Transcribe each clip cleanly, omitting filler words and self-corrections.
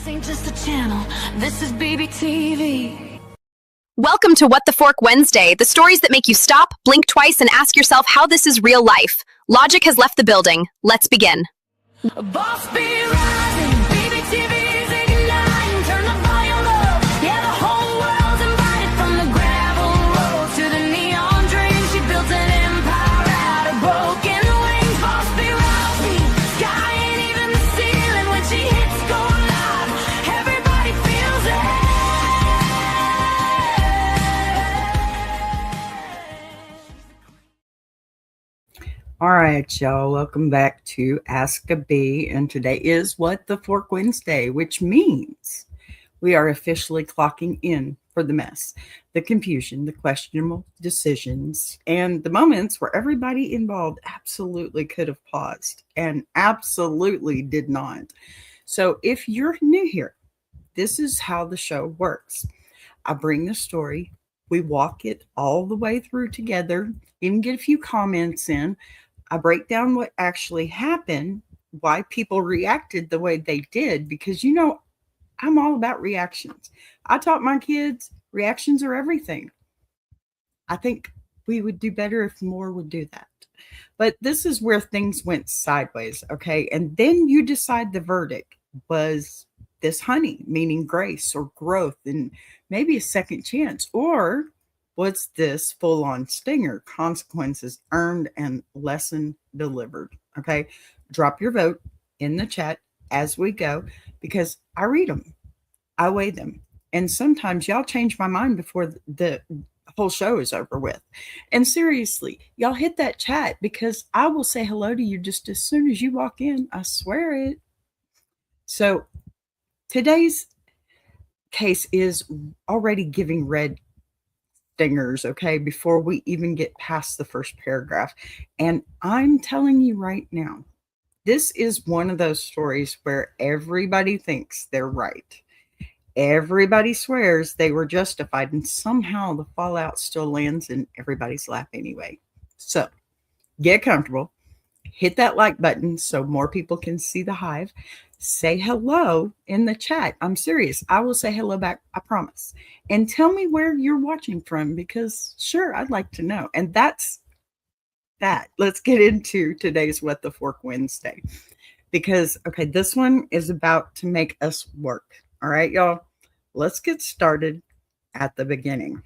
This ain't just a channel, this is BBTV. Welcome to What the Fork Wednesday, the stories that make you stop, blink twice, and ask yourself how this is real life. Logic has left the building. Let's begin. A boss be rising, BBTV's igniting, turn the volume up, yeah, the whole world's invited. From the gravel road to the neon dream, she built an empire out of broken wings. Boss be rising, sky ain't even the ceiling when she hits go live, everybody feels it. All right, y'all, welcome back to Ask a Bee, and today is What the Fork Wednesday, which means we are officially clocking in for the mess, the confusion, the questionable decisions, and the moments where everybody involved absolutely could have paused and absolutely did not. So if you're new here, this is how the show works. I bring the story, we walk it all the way through together, even get a few comments in. I break down what actually happened, why people reacted the way they did, because, you know, I'm all about reactions. I taught my kids reactions are everything. I think we would do better if more would do that. But this is where things went sideways, okay? And then you decide the verdict. Was this honey, meaning grace or growth and maybe a second chance? Or was this full-on stinger, consequences earned and lesson delivered? Okay, drop your vote in the chat as we go, because I read them, I weigh them, and sometimes y'all change my mind before the whole show is over with. And seriously, y'all hit that chat, because I will say hello to you just as soon as you walk in. I swear it. So today's case is already giving red stingers, okay, before we even get past the first paragraph. And I'm telling you right now, this is one of those stories where everybody thinks they're right. Everybody swears they were justified, and somehow the fallout still lands in everybody's lap anyway. So get comfortable, hit that like button so more people can see the hive. Say hello in the chat. I'm serious. I will say hello back. I promise. And tell me where you're watching from, because sure, I'd like to know. And that's that. Let's get into today's What the Fork Wednesday, because, okay, this one is about to make us work. All right, y'all, let's get started at the beginning.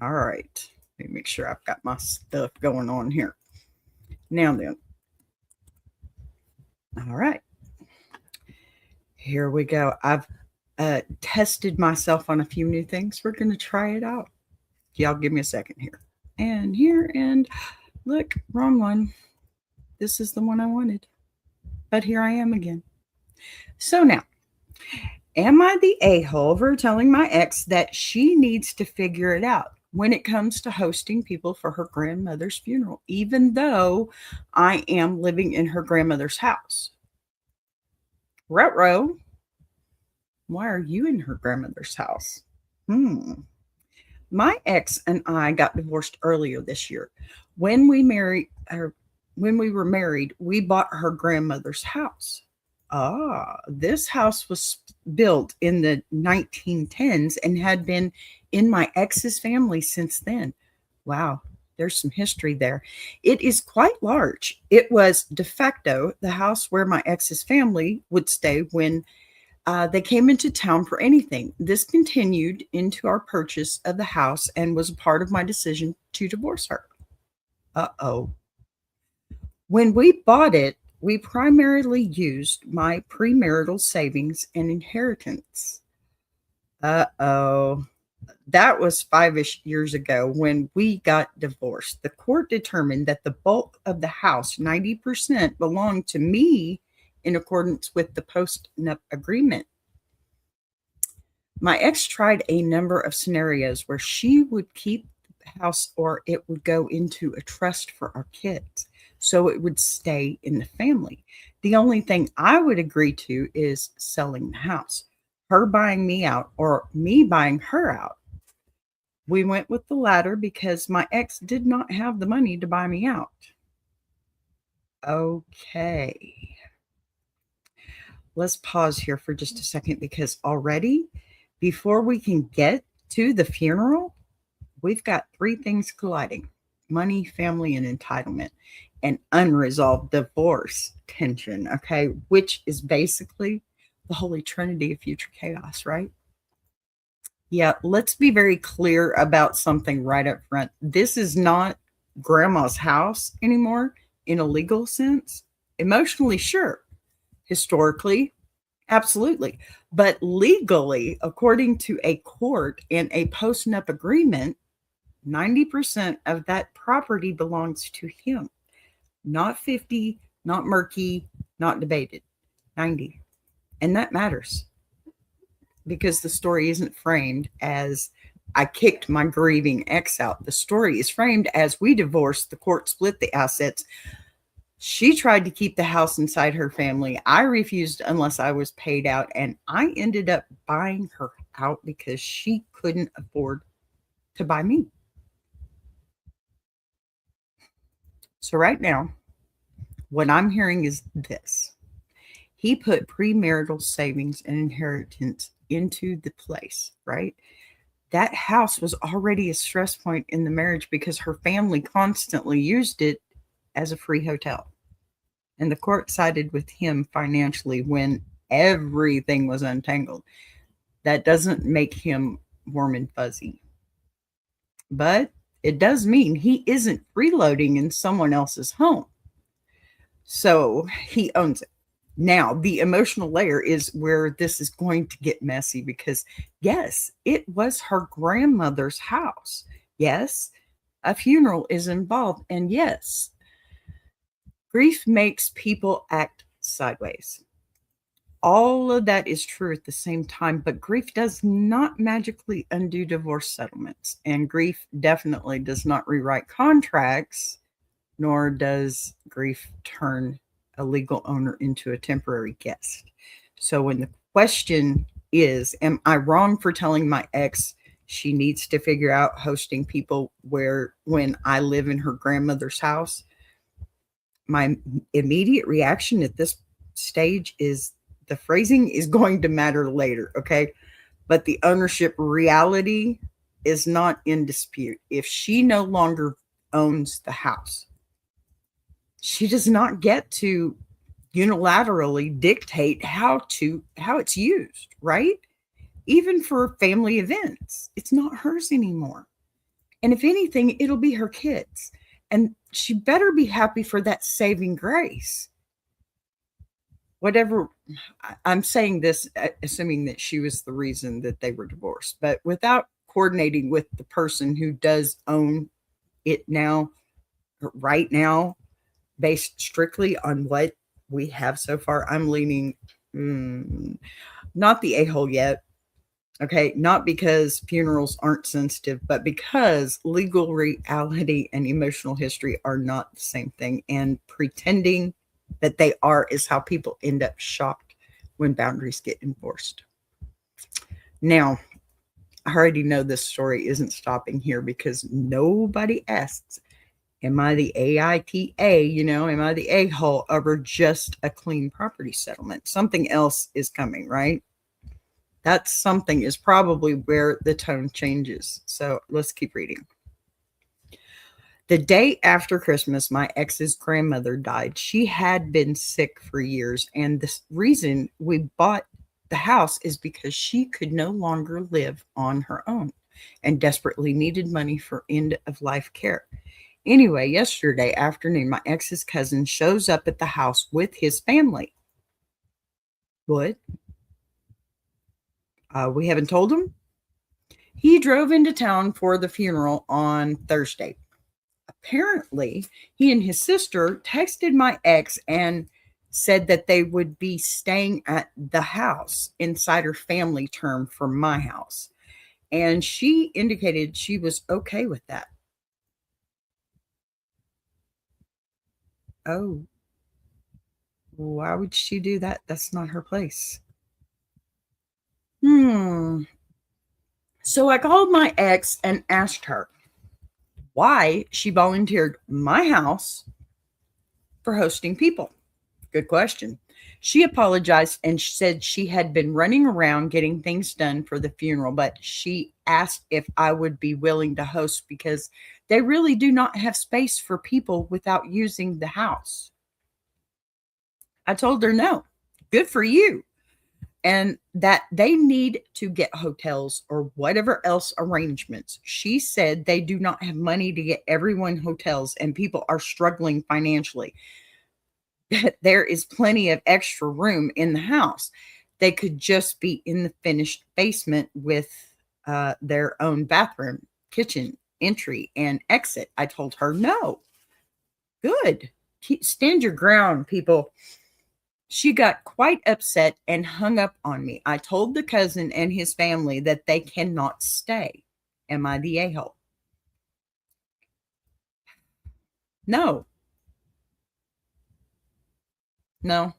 All right. Let me make sure I've got my stuff going on here. Now then. All right. Here we go. I've tested myself on a few new things. We're going to try it out. Y'all give me a second here. And here, and look, wrong one. This is the one I wanted. But here I am again. So now, am I the a-hole for telling my ex that she needs to figure it out when it comes to hosting people for her grandmother's funeral, even though I am living in her grandmother's house? Ruh-roh. Why are you in her grandmother's house? My ex and I got divorced earlier this year. When we were married, we bought her grandmother's house. This house was built in the 1910s and had been in my ex's family since then. Wow. There's some history there. It is quite large. It was de facto the house where my ex's family would stay when they came into town for anything. This continued into our purchase of the house and was a part of my decision to divorce her. Uh-oh. When we bought it, we primarily used my premarital savings and inheritance. Uh-oh. That was 5-ish years ago when we got divorced. The court determined that the bulk of the house, 90%, belonged to me in accordance with the post-nup agreement. My ex tried a number of scenarios where she would keep the house or it would go into a trust for our kids, so it would stay in the family. The only thing I would agree to is selling the house, her buying me out or me buying her out. We went with the latter because my ex did not have the money to buy me out. Okay. let's pause here for just a second, because already, before we can get to the funeral, we've got three things colliding: money, family, and entitlement, and unresolved divorce tension, okay, which is basically the holy trinity of future chaos, right? Yeah, let's be very clear about something right up front. This is not grandma's house anymore in a legal sense. Emotionally, sure. Historically, absolutely. But legally, according to a court and a post-nup agreement, 90% of that property belongs to him. Not 50, not murky, not debated. 90. And that matters, because the story isn't framed as I kicked my grieving ex out. The story is framed as we divorced, the court split the assets. She tried to keep the house inside her family. I refused unless I was paid out, and I ended up buying her out because she couldn't afford to buy me. So right now, what I'm hearing is this: he put premarital savings and inheritance into the place, right? That house was already a stress point in the marriage because her family constantly used it as a free hotel. And the court sided with him financially when everything was untangled. That doesn't make him warm and fuzzy, but it does mean he isn't freeloading in someone else's home. So he owns it. Now, the emotional layer is where this is going to get messy, because, yes, it was her grandmother's house. Yes, a funeral is involved. And yes, grief makes people act sideways. All of that is true at the same time, but grief does not magically undo divorce settlements. And grief definitely does not rewrite contracts, nor does grief turn a legal owner into a temporary guest. So when the question is, am I wrong for telling my ex she needs to figure out hosting people when I live in her grandmother's house? My immediate reaction at this stage is the phrasing is going to matter later, okay? But the ownership reality is not in dispute. If she no longer owns the house, she does not get to unilaterally dictate how it's used, right? Even for family events, it's not hers anymore. And if anything, it'll be her kids. And she better be happy for that saving grace. Whatever, I'm saying this, assuming that she was the reason that they were divorced, but without coordinating with the person who does own it now, right now, based strictly on what we have so far, I'm leaning not the a-hole yet. Okay, not because funerals aren't sensitive, but because legal reality and emotional history are not the same thing. And pretending that they are is how people end up shocked when boundaries get enforced. Now, I already know this story isn't stopping here, because nobody asks, am I the AITA, am I the a-hole over just a clean property settlement? Something else is coming, right? That something is probably where the tone changes. So let's keep reading. The day after Christmas, my ex's grandmother died. She had been sick for years, and the reason we bought the house is because she could no longer live on her own and desperately needed money for end-of-life care. Anyway, yesterday afternoon, my ex's cousin shows up at the house with his family. What? We haven't told him? He drove into town for the funeral on Thursday. Apparently, he and his sister texted my ex and said that they would be staying at the house, insider family term for my house. And she indicated she was okay with that. Oh, why would she do that? That's not her place. So I called my ex and asked her why she volunteered my house for hosting people. Good question. She apologized and said she had been running around getting things done for the funeral, but she asked if I would be willing to host because they really do not have space for people without using the house. I told her no. Good for you. And that they need to get hotels or whatever else arrangements. She said they do not have money to get everyone hotels and people are struggling financially. There is plenty of extra room in the house. They could just be in the finished basement with their own bathroom, kitchen, entry, and exit. I told her no. Good. Stand your ground, people. She got quite upset and hung up on me. I told the cousin and his family that they cannot stay. Am I the a-hole? No. No.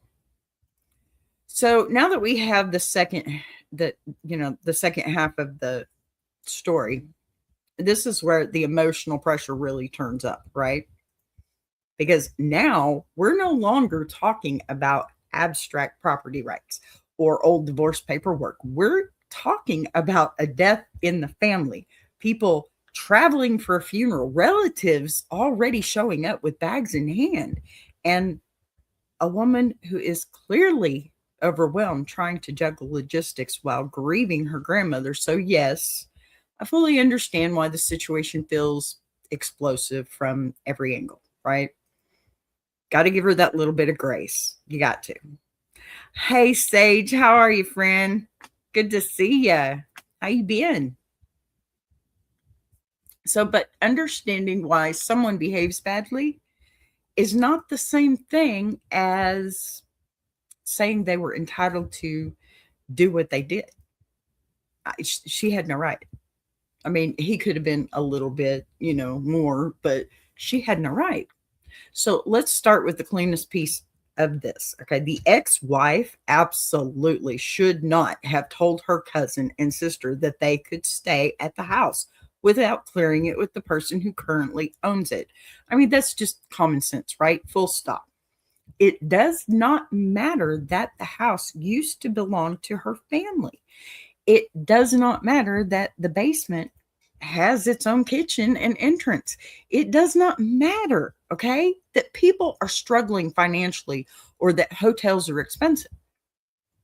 So now that we have the second half of the story, this is where the emotional pressure really turns up, right? Because now we're no longer talking about abstract property rights or old divorce paperwork. We're talking about a death in the family, people traveling for a funeral, relatives already showing up with bags in hand, and a woman who is clearly overwhelmed trying to juggle logistics while grieving her grandmother. So, yes, I fully understand why the situation feels explosive from every angle, right? Got to give her that little bit of grace. You got to. Hey, Sage, how are you, friend? Good to see you. How you been? So, but understanding why someone behaves badly is not the same thing as saying they were entitled to do what they did. She had no right. I mean, he could have been a little bit, more, but she had no right. So let's start with the cleanest piece of this. Okay. The ex-wife absolutely should not have told her cousin and sister that they could stay at the house without clearing it with the person who currently owns it. I mean, that's just common sense, right? Full stop. It does not matter that the house used to belong to her family. It does not matter that the basement has its own kitchen and entrance. It does not matter, okay, that people are struggling financially or that hotels are expensive.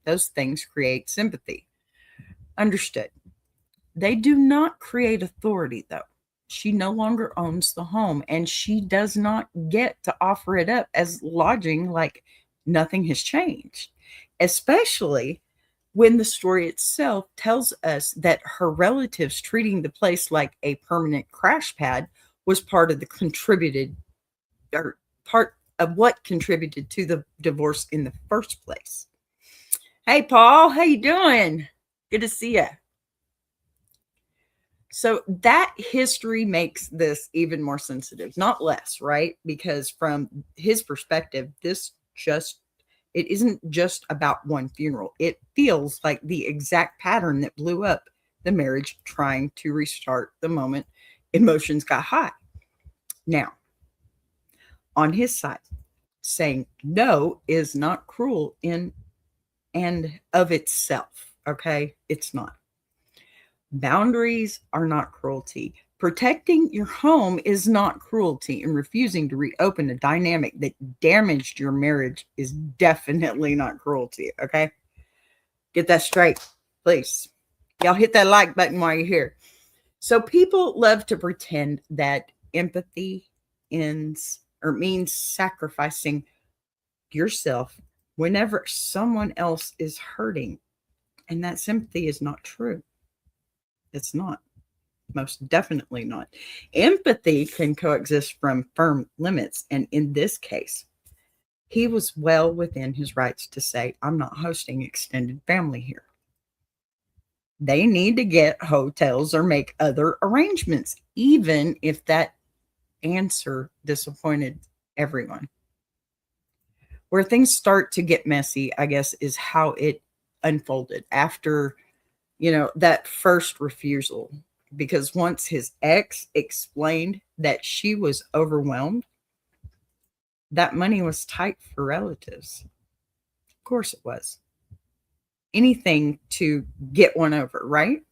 Those things create sympathy. Understood. They do not create authority, though. She no longer owns the home and she does not get to offer it up as lodging like nothing has changed, especially when the story itself tells us that her relatives treating the place like a permanent crash pad was part of part of what contributed to the divorce in the first place. Hey, Paul, how you doing? Good to see you. So that history makes this even more sensitive, not less, right? Because from his perspective, it isn't just about one funeral. It feels like the exact pattern that blew up the marriage, trying to restart the moment emotions got high. Now, on his side, saying no is not cruel in and of itself. Okay, it's not. Boundaries are not cruelty. Protecting your home is not cruelty, and refusing to reopen a dynamic that damaged your marriage is definitely not cruelty. Okay, get that straight, please. Y'all hit that like button while you're here. So people love to pretend that empathy ends or means sacrificing yourself whenever someone else is hurting, and that sympathy is not true. It's not. Most definitely not. Empathy can coexist from firm limits. And in this case, he was well within his rights to say, I'm not hosting extended family here. They need to get hotels or make other arrangements, even if that answer disappointed everyone. Where things start to get messy, I guess, is how it unfolded after, that first refusal. Because once his ex explained that she was overwhelmed, that money was tight for relatives. Of course it was. Anything to get one over, right?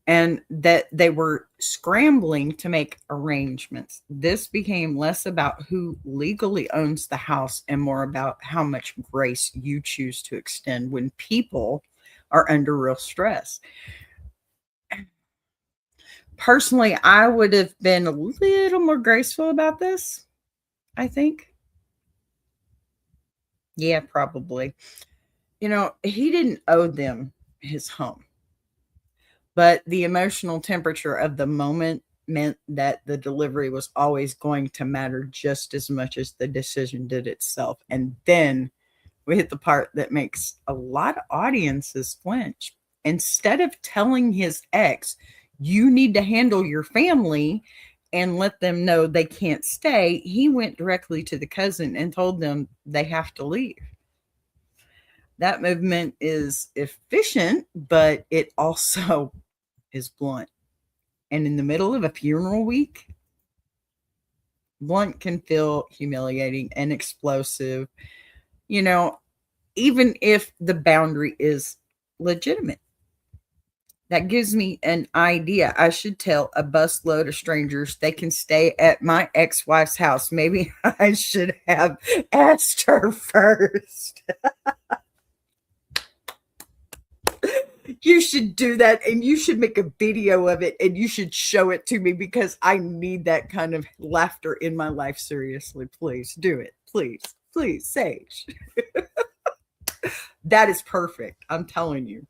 And that they were scrambling to make arrangements. This became less about who legally owns the house and more about how much grace you choose to extend when people are under real stress. Personally, I would have been a little more graceful about this, I think. Yeah, probably. He didn't owe them his home. But the emotional temperature of the moment meant that the delivery was always going to matter just as much as the decision did itself. And then we hit the part that makes a lot of audiences flinch. Instead of telling his ex, you need to handle your family and let them know they can't stay, he went directly to the cousin and told them they have to leave. That movement is efficient, but it also is blunt. And in the middle of a funeral week, blunt can feel humiliating and explosive, even if the boundary is legitimate. That gives me an idea. I should tell a busload of strangers they can stay at my ex-wife's house. Maybe I should have asked her first. You should do that, and you should make a video of it, and you should show it to me because I need that kind of laughter in my life. Seriously, please do it. Please, Sage. That is perfect. I'm telling you.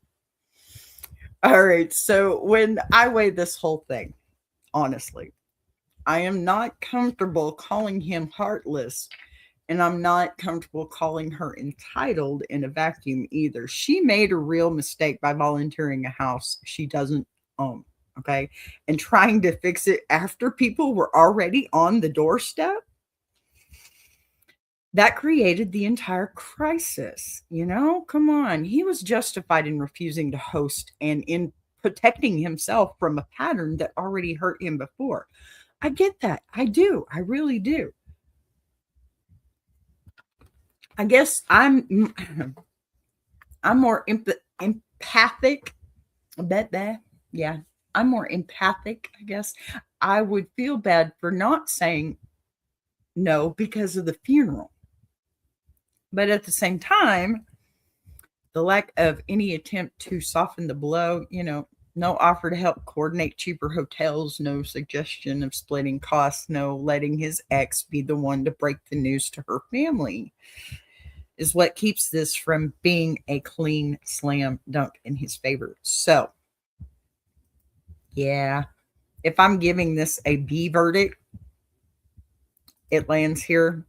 All right. So when I weigh this whole thing, honestly, I am not comfortable calling him heartless, and I'm not comfortable calling her entitled in a vacuum either. She made a real mistake by volunteering a house she doesn't own, okay? And trying to fix it after people were already on the doorstep. That created the entire crisis. Come on. He was justified in refusing to host and in protecting himself from a pattern that already hurt him before. I get that. I do. I really do. I guess I'm more empathic. I bet that. Yeah. I'm more empathic, I guess. I would feel bad for not saying no because of the funeral. But at the same time, the lack of any attempt to soften the blow, no offer to help coordinate cheaper hotels, no suggestion of splitting costs, no letting his ex be the one to break the news to her family is what keeps this from being a clean slam dunk in his favor. So, yeah, if I'm giving this a B verdict, it lands here.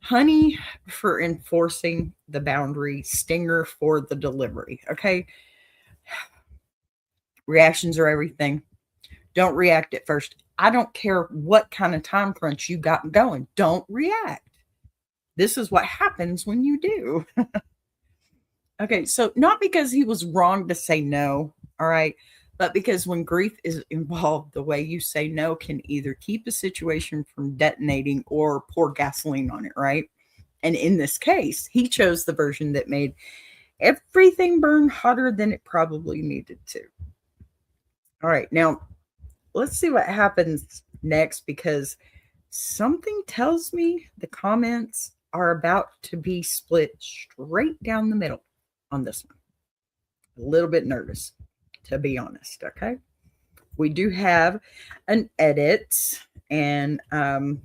Honey for enforcing the boundary, stinger for the delivery. Okay. Reactions are everything. Don't react at first. I don't care what kind of time crunch you got going. Don't react. This is what happens when you do. Okay. So not because he was wrong to say no. All right. But because when grief is involved, the way you say no can either keep a situation from detonating or pour gasoline on it, right? And in this case, he chose the version that made everything burn hotter than it probably needed to. All right, now let's see what happens next because something tells me the comments are about to be split straight down the middle on this one. A little bit nervous, to be honest, okay? We do have an edit and a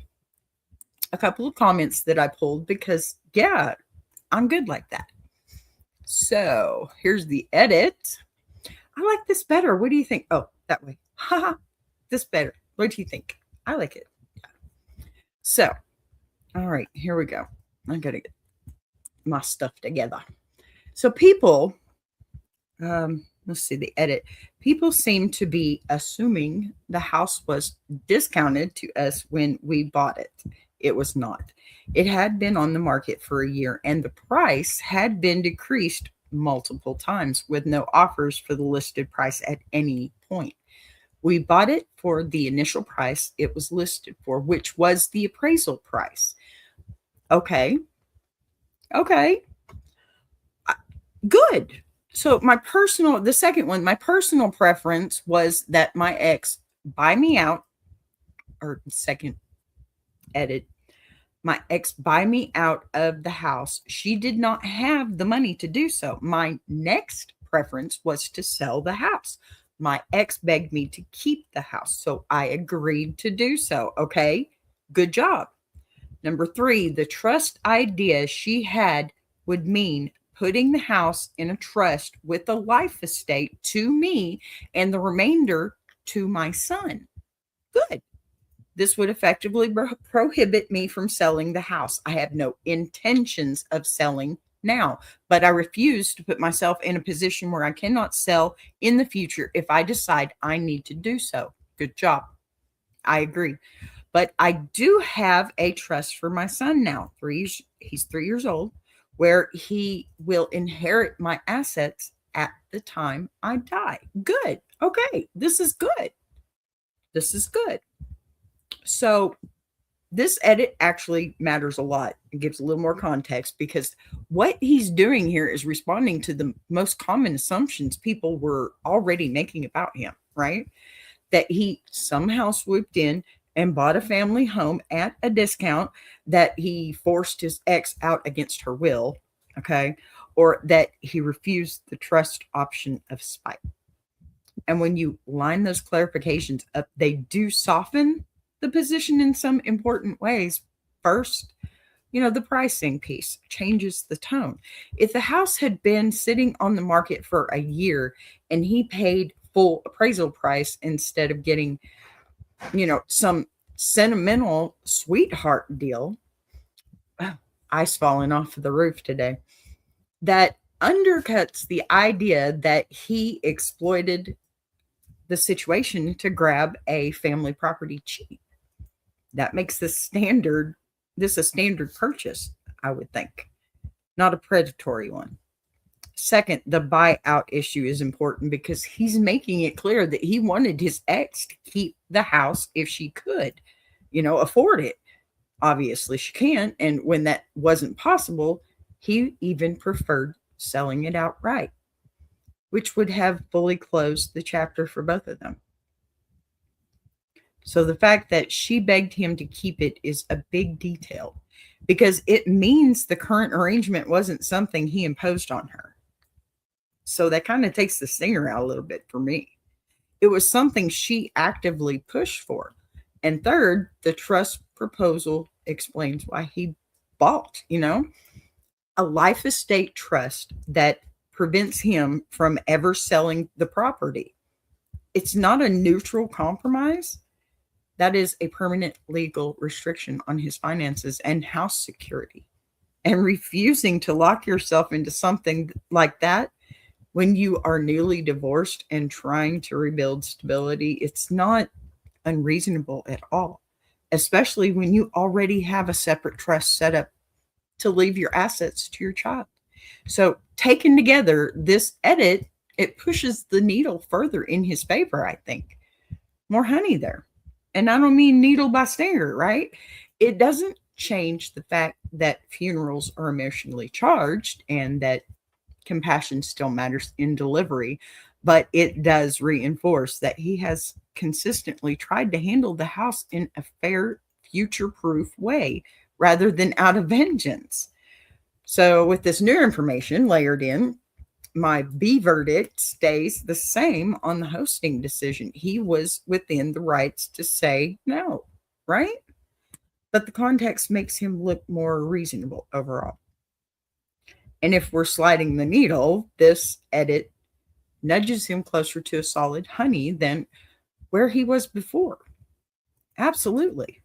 couple of comments that I pulled because, yeah, I'm good like that. So here's the edit. I like this better. What do you think? Oh, that way. Haha, this better. What do you think? I like it. So, all right, here we go. I got to get my stuff together. So people, let's see the edit. People seem to be assuming the house was discounted to us when we bought it. It was not. It had been on the market for a year and the price had been decreased multiple times with no offers for the listed price at any point. We bought it for the initial price it was listed for, which was the appraisal price. Okay. Okay. Good. So the second one, my personal preference was that my ex buy me out, or second edit, my ex buy me out of the house. She did not have the money to do so. My next preference was to sell the house. My ex begged me to keep the house, so I agreed to do so. Okay, good job. Number 3, the trust idea she had would mean putting the house in a trust with a life estate to me and the remainder to my son. Good. This would effectively prohibit me from selling the house. I have no intentions of selling now, but I refuse to put myself in a position where I cannot sell in the future if I decide I need to do so. Good job. I agree. But I do have a trust for my son now. He's 3 years old, where he will inherit my assets at the time I die. Good. Okay. This is good. This is good. So this edit actually matters a lot. It gives a little more context because what he's doing here is responding to the most common assumptions people were already making about him, right? That he somehow swooped in and bought a family home at a discount, that he forced his ex out against her will, okay? Or that he refused the trust option of spite. And when you line those clarifications up, they do soften the position in some important ways. First, the pricing piece changes the tone. If the house had been sitting on the market for a year and he paid full appraisal price instead of getting, some sentimental sweetheart deal, ice falling off of the roof today, that undercuts the idea that he exploited the situation to grab a family property cheap. That makes this a standard purchase, I would think, not a predatory one. Second, the buyout issue is important because he's making it clear that he wanted his ex to keep the house if she could, afford it. Obviously, she can't. And when that wasn't possible, he even preferred selling it outright, which would have fully closed the chapter for both of them. So the fact that she begged him to keep it is a big detail because it means the current arrangement wasn't something he imposed on her. So that kind of takes the stinger out a little bit for me. It was something she actively pushed for. And third, the trust proposal explains why he bought, a life estate trust that prevents him from ever selling the property. It's not a neutral compromise. That is a permanent legal restriction on his finances and house security. And refusing to lock yourself into something like that when you are newly divorced and trying to rebuild stability, it's not unreasonable at all, especially when you already have a separate trust set up to leave your assets to your child. So taken together, this edit, it pushes the needle further in his favor, I think. More honey there. And I don't mean needle by stinger, right? It doesn't change the fact that funerals are emotionally charged and that compassion still matters in delivery, but it does reinforce that he has consistently tried to handle the house in a fair, future-proof way rather than out of vengeance. So with this new information layered in, my B verdict stays the same on the hosting decision. He was within the rights to say no, right? But the context makes him look more reasonable overall. And if we're sliding the needle, this edit nudges him closer to a solid honey than where he was before. Absolutely.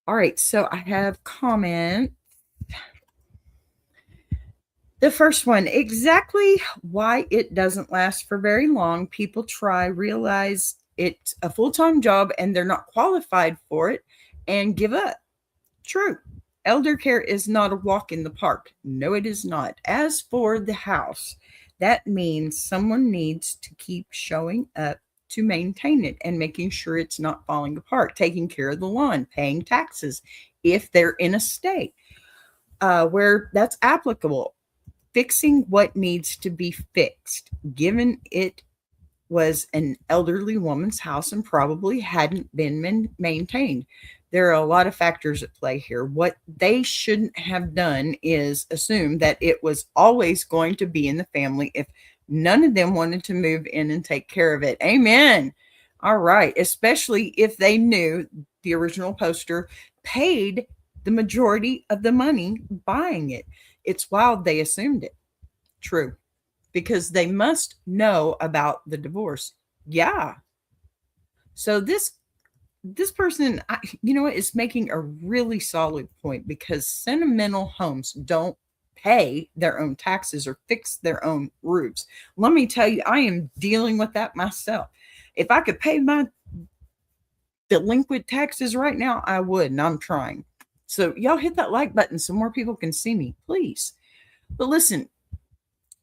All right, so I have comment. The first one, exactly why it doesn't last for very long. People realize it's a full-time job and they're not qualified for it and give up. True. Elder care is not a walk in the park. No, it is not. As for the house, that means someone needs to keep showing up to maintain it and making sure it's not falling apart, taking care of the lawn, paying taxes if they're in a state where that's applicable, fixing what needs to be fixed, given it was an elderly woman's house and probably hadn't been maintained. There are a lot of factors at play here. What they shouldn't have done is assume that it was always going to be in the family if none of them wanted to move in and take care of it. Amen. All right. Especially if they knew the original poster paid the majority of the money buying it. It's wild they assumed it. True. Because they must know about the divorce. Yeah. So this person, you know what, is making a really solid point, because sentimental homes don't pay their own taxes or fix their own roofs. Let me tell you, I am dealing with that myself. If I could pay my delinquent taxes right now, I would, and I'm trying. So y'all hit that like button so more people can see me, please. But listen,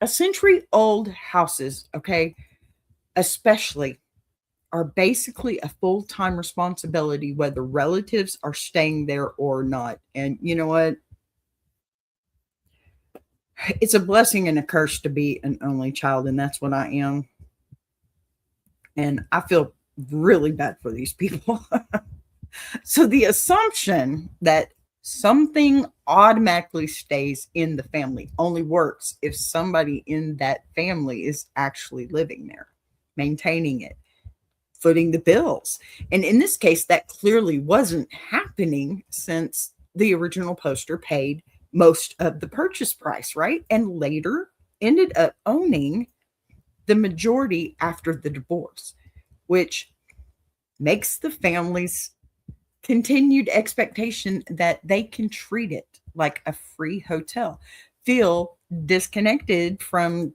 a century-old houses, okay, especially, are basically a full-time responsibility, whether relatives are staying there or not. And you know what? It's a blessing and a curse to be an only child, and that's what I am. And I feel really bad for these people. So the assumption that something automatically stays in the family only works if somebody in that family is actually living there, maintaining it, footing the bills. And in this case, that clearly wasn't happening, since the original poster paid most of the purchase price, right? And later ended up owning the majority after the divorce, which makes the family's continued expectation that they can treat it like a free hotel feel disconnected from,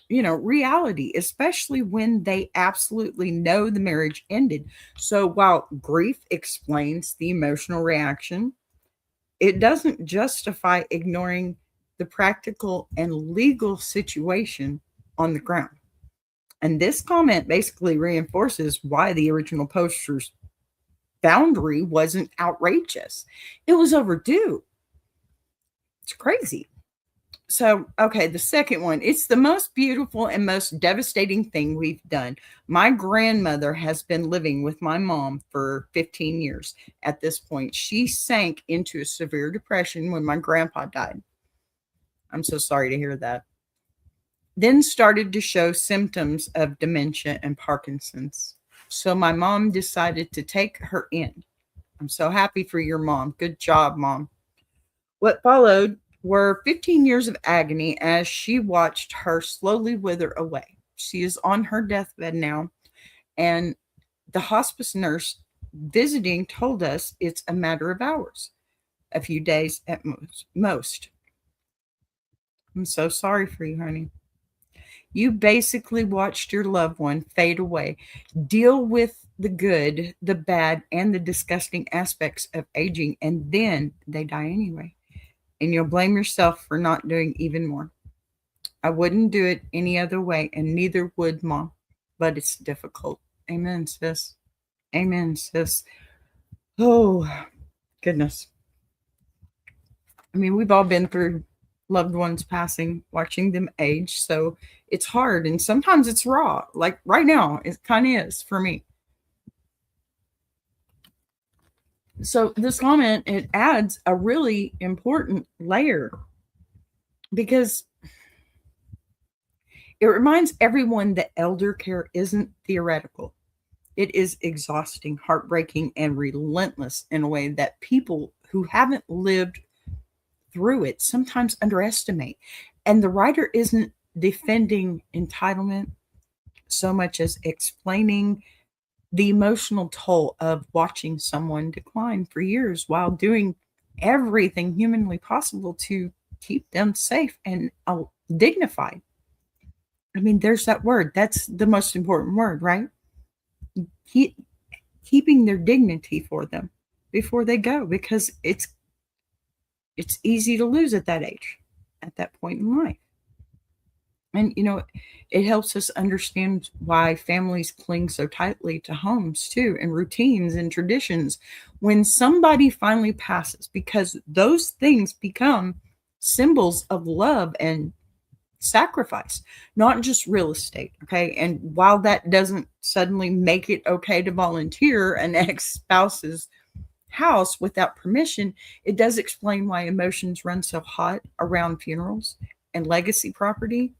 you know, reality, especially when they absolutely know the marriage ended. So while grief explains the emotional reaction, it doesn't justify ignoring the practical and legal situation on the ground. And this comment basically reinforces why the original poster's boundary wasn't outrageous. It was overdue. It's crazy. So, okay, the second one, it's the most beautiful and most devastating thing we've done. My grandmother has been living with my mom for 15 years at this point. She sank into a severe depression when my grandpa died. I'm so sorry to hear that. Then started to show symptoms of dementia and Parkinson's. So my mom decided to take her in. I'm so happy for your mom. Good job, Mom. What followed were 15 years of agony as she watched her slowly wither away. She is on her deathbed now, and the hospice nurse visiting told us it's a matter of hours, a few days at most. I'm so sorry for you, honey. You basically watched your loved one fade away, deal with the good, the bad, and the disgusting aspects of aging, and then they die anyway. And you'll blame yourself for not doing even more. I wouldn't do it any other way, and neither would Mom, but it's difficult. Amen, sis. Amen, sis. Oh, goodness. I mean, we've all been through loved ones passing, watching them age. So it's hard. And sometimes it's raw. Like right now, it kind of is for me. So this comment, it adds a really important layer, because it reminds everyone that elder care isn't theoretical. It is exhausting, heartbreaking, and relentless in a way that people who haven't lived through it sometimes underestimate. And the writer isn't defending entitlement so much as explaining the emotional toll of watching someone decline for years while doing everything humanly possible to keep them safe and dignified. I mean, there's that word. That's the most important word, right? Keeping their dignity for them before they go, because it's easy to lose at that age, at that point in life. And, it helps us understand why families cling so tightly to homes too, and routines and traditions when somebody finally passes, because those things become symbols of love and sacrifice, not just real estate. Okay. And while that doesn't suddenly make it okay to volunteer an ex spouse's house without permission, it does explain why emotions run so hot around funerals and legacy property,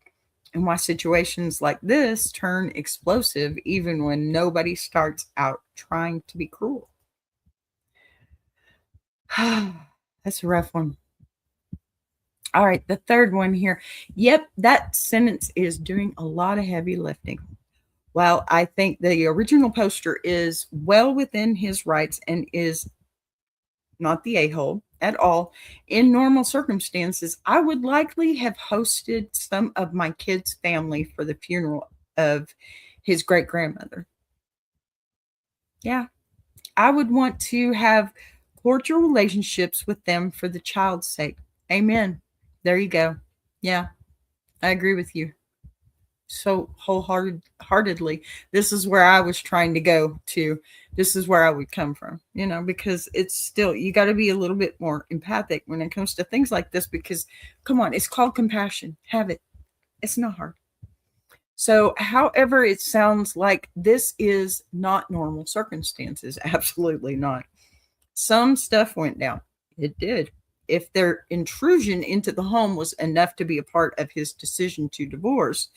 and why situations like this turn explosive even when nobody starts out trying to be cruel. That's a rough one. All right, the third one here. Yep, that sentence is doing a lot of heavy lifting. While I think the original poster is well within his rights and is not the a-hole at all, in normal circumstances, I would likely have hosted some of my kids' family for the funeral of his great grandmother. Yeah, I would want to have cordial relationships with them for the child's sake. Amen. There you go. Yeah, I agree with you so wholeheartedly. This is where I was trying to go to. This is where I would come from, because it's still, you got to be a little bit more empathic when it comes to things like this, because come on, it's called compassion. Have it. It's not hard. So, however, it sounds like this is not normal circumstances. Absolutely not. Some stuff went down. It did. If their intrusion into the home was enough to be a part of his decision to divorce,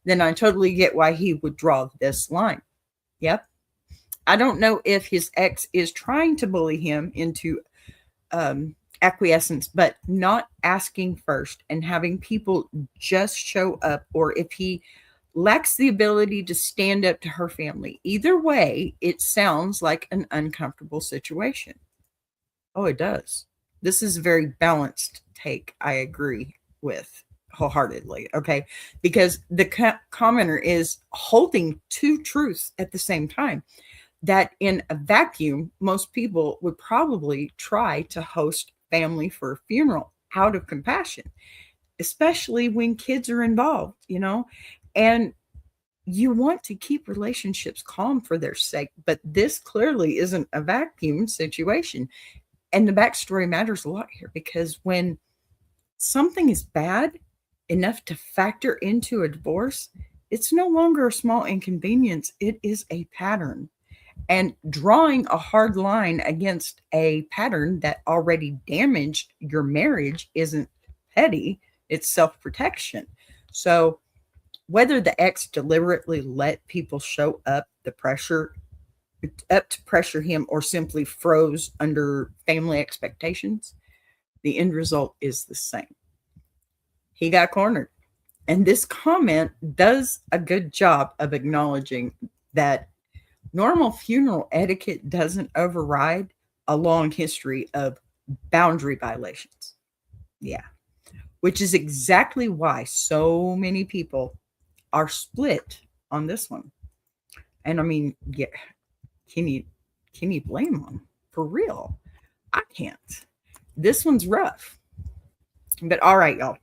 then I totally get why he would draw this line. Yep. I don't know if his ex is trying to bully him into acquiescence, but not asking first and having people just show up, or if he lacks the ability to stand up to her family. Either way, it sounds like an uncomfortable situation. Oh, it does. This is a very balanced take. I agree with wholeheartedly. Okay. Because the commenter is holding two truths at the same time. That in a vacuum, most people would probably try to host family for a funeral out of compassion, especially when kids are involved, and you want to keep relationships calm for their sake. But this clearly isn't a vacuum situation. And the backstory matters a lot here, because when something is bad enough to factor into a divorce, it's no longer a small inconvenience. It is a pattern. And drawing a hard line against a pattern that already damaged your marriage isn't petty, it's self-protection. So whether the ex deliberately let people show up to pressure him, or simply froze under family expectations, the end result is the same. He got cornered. And this comment does a good job of acknowledging that normal funeral etiquette doesn't override a long history of boundary violations. Yeah. Which is exactly why so many people are split on this one. And I mean, yeah, can you blame them? For real? I can't. This one's rough. But all right, y'all.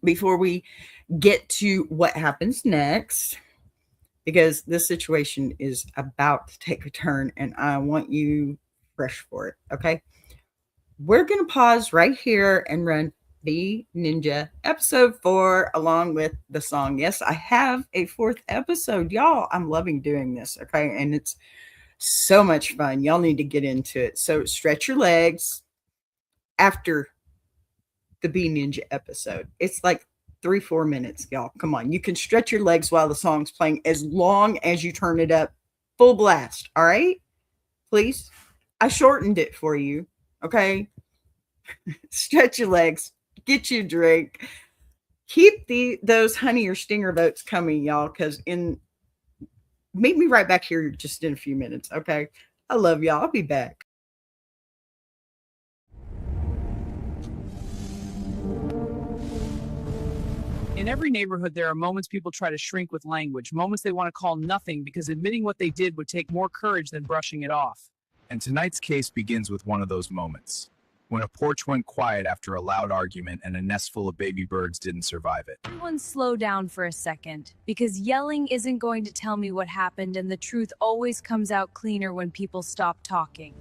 Before we get to what happens next, because this situation is about to take a turn and I want you fresh for it, okay? We're going to pause right here and run B Ninja episode 4 along with the song. Yes, I have a 4th episode, y'all. I'm loving doing this, okay? And it's so much fun. Y'all need to get into it. So stretch your legs after the B Ninja episode. It's like 3-4 minutes, y'all. Come on. You can stretch your legs while the song's playing as long as you turn it up full blast. All right? Please. I shortened it for you. Okay? Stretch your legs. Get you a drink. Keep those honey or stinger votes coming, y'all, because meet me right back here just in a few minutes, okay? I love y'all. I'll be back. In every neighborhood, there are moments people try to shrink with language, moments they want to call nothing because admitting what they did would take more courage than brushing it off. And tonight's case begins with one of those moments. when a porch went quiet after a loud argument and a nest full of baby birds didn't survive it. Everyone slow down for a second, because yelling isn't going to tell me what happened, and the truth always comes out cleaner when people stop talking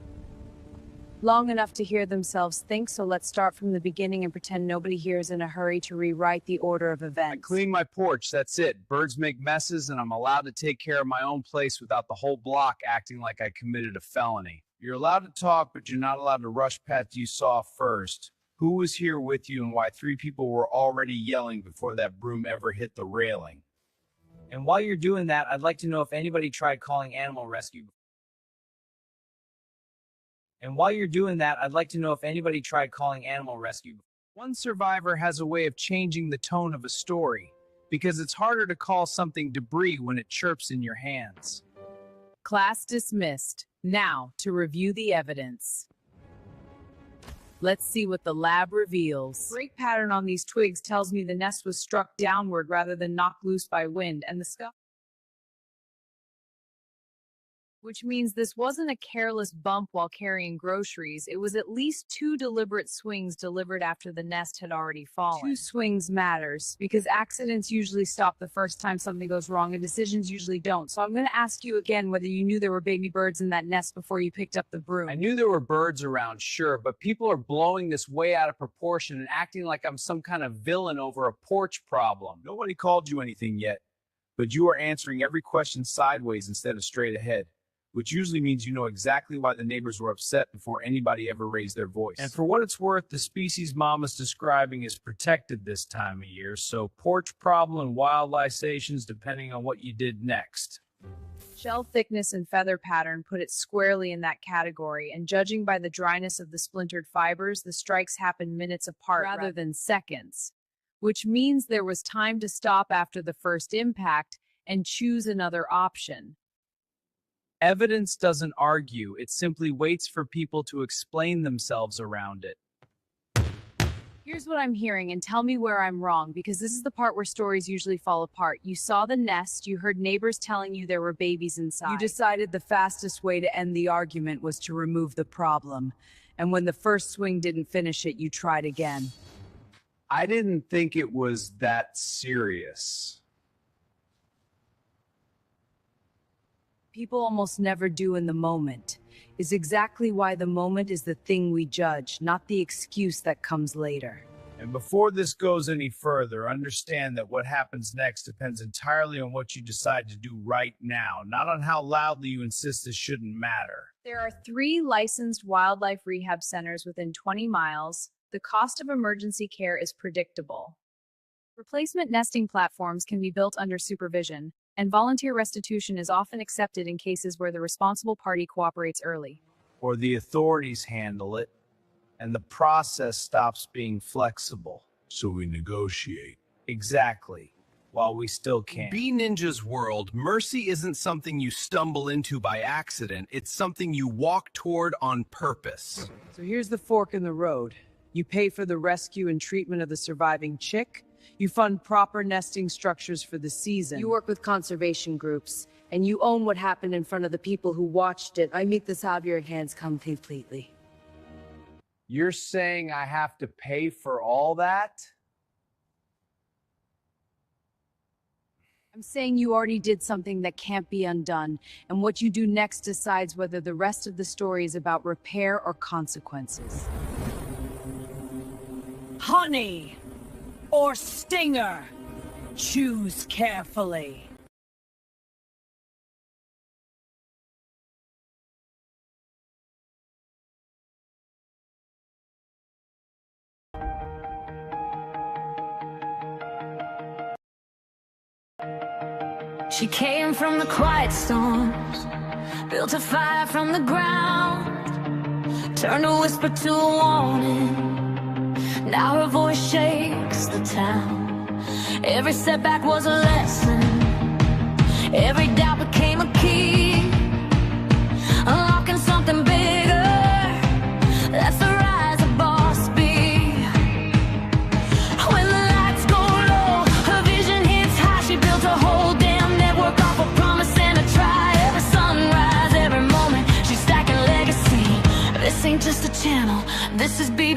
long enough to hear themselves think. So let's start from the beginning and pretend nobody here is in a hurry to rewrite the order of I events. clean my porch, that's it. Birds make messes, and I'm allowed to take care of my own place without the whole block acting like I committed a felony. You're allowed to talk, but you're not allowed to rush past you saw first. Who was here with you and why 3 people were already yelling before that broom ever hit the railing? And while you're doing that, I'd like to know if anybody tried calling animal rescue. One survivor has a way of changing the tone of a story, because it's harder to call something debris when it chirps in your hands. Class dismissed. Now, to review the evidence. Let's see what the lab reveals. Break pattern on these twigs tells me the nest was struck downward rather than knocked loose by wind, and the scuff, which means this wasn't a careless bump while carrying groceries. It was at least 2 deliberate swings delivered after the nest had already fallen. 2 swings matters, because accidents usually stop the first time something goes wrong and decisions usually don't. So I'm going to ask you again whether you knew there were baby birds in that nest before you picked up the broom. I knew there were birds around, sure, but people are blowing this way out of proportion and acting like I'm some kind of villain over a porch problem. Nobody called you anything yet, but you are answering every question sideways instead of straight ahead, which usually means you know exactly why the neighbors were upset before anybody ever raised their voice. And for what it's worth, the species Mama's describing is protected this time of year, so porch problem and wild libations depending on what you did next. Shell thickness and feather pattern put it squarely in that category, and judging by the dryness of the splintered fibers, the strikes happened minutes apart rather than seconds, which means there was time to stop after the first impact and choose another option. Evidence doesn't argue, it simply waits for people to explain themselves around it. Here's what I'm hearing, and tell me where I'm wrong, because this is the part where stories usually fall apart. You saw the nest, you heard neighbors telling you there were babies inside. You decided the fastest way to end the argument was to remove the problem. And when the first swing didn't finish it, you tried again. I didn't think it was that serious. People almost never do in the moment, is exactly why the moment is the thing we judge, not the excuse that comes later. And before this goes any further, understand that what happens next depends entirely on what you decide to do right now, not on how loudly you insist this shouldn't matter. There are 3 licensed wildlife rehab centers within 20 miles. The cost of emergency care is predictable. Replacement nesting platforms can be built under supervision, and volunteer restitution is often accepted in cases where the responsible party cooperates early. Or the authorities handle it, and the process stops being flexible. So we negotiate. Exactly, while we still can. Bee Ninja's world, mercy isn't something you stumble into by accident. It's something you walk toward on purpose. So here's the fork in the road. You pay for the rescue and treatment of the surviving chick. You fund proper nesting structures for the season. You work with conservation groups, and you own what happened in front of the people who watched it. I make this out of your hands completely. You're saying I have to pay for all that? I'm saying you already did something that can't be undone, and what you do next decides whether the rest of the story is about repair or consequences. Honey or stinger? Choose carefully. She came from the quiet storms, built a fire from the ground, turned a whisper to a warning. Now her voice shakes the town. Every setback was a lesson, every doubt became a key, unlocking something bigger. That's the rise of Boss B. When the lights go low, her vision hits high. She built a whole damn network off a promise and a try. Every sunrise, every moment, she's stacking legacy. This ain't just a channel, this is BBTV.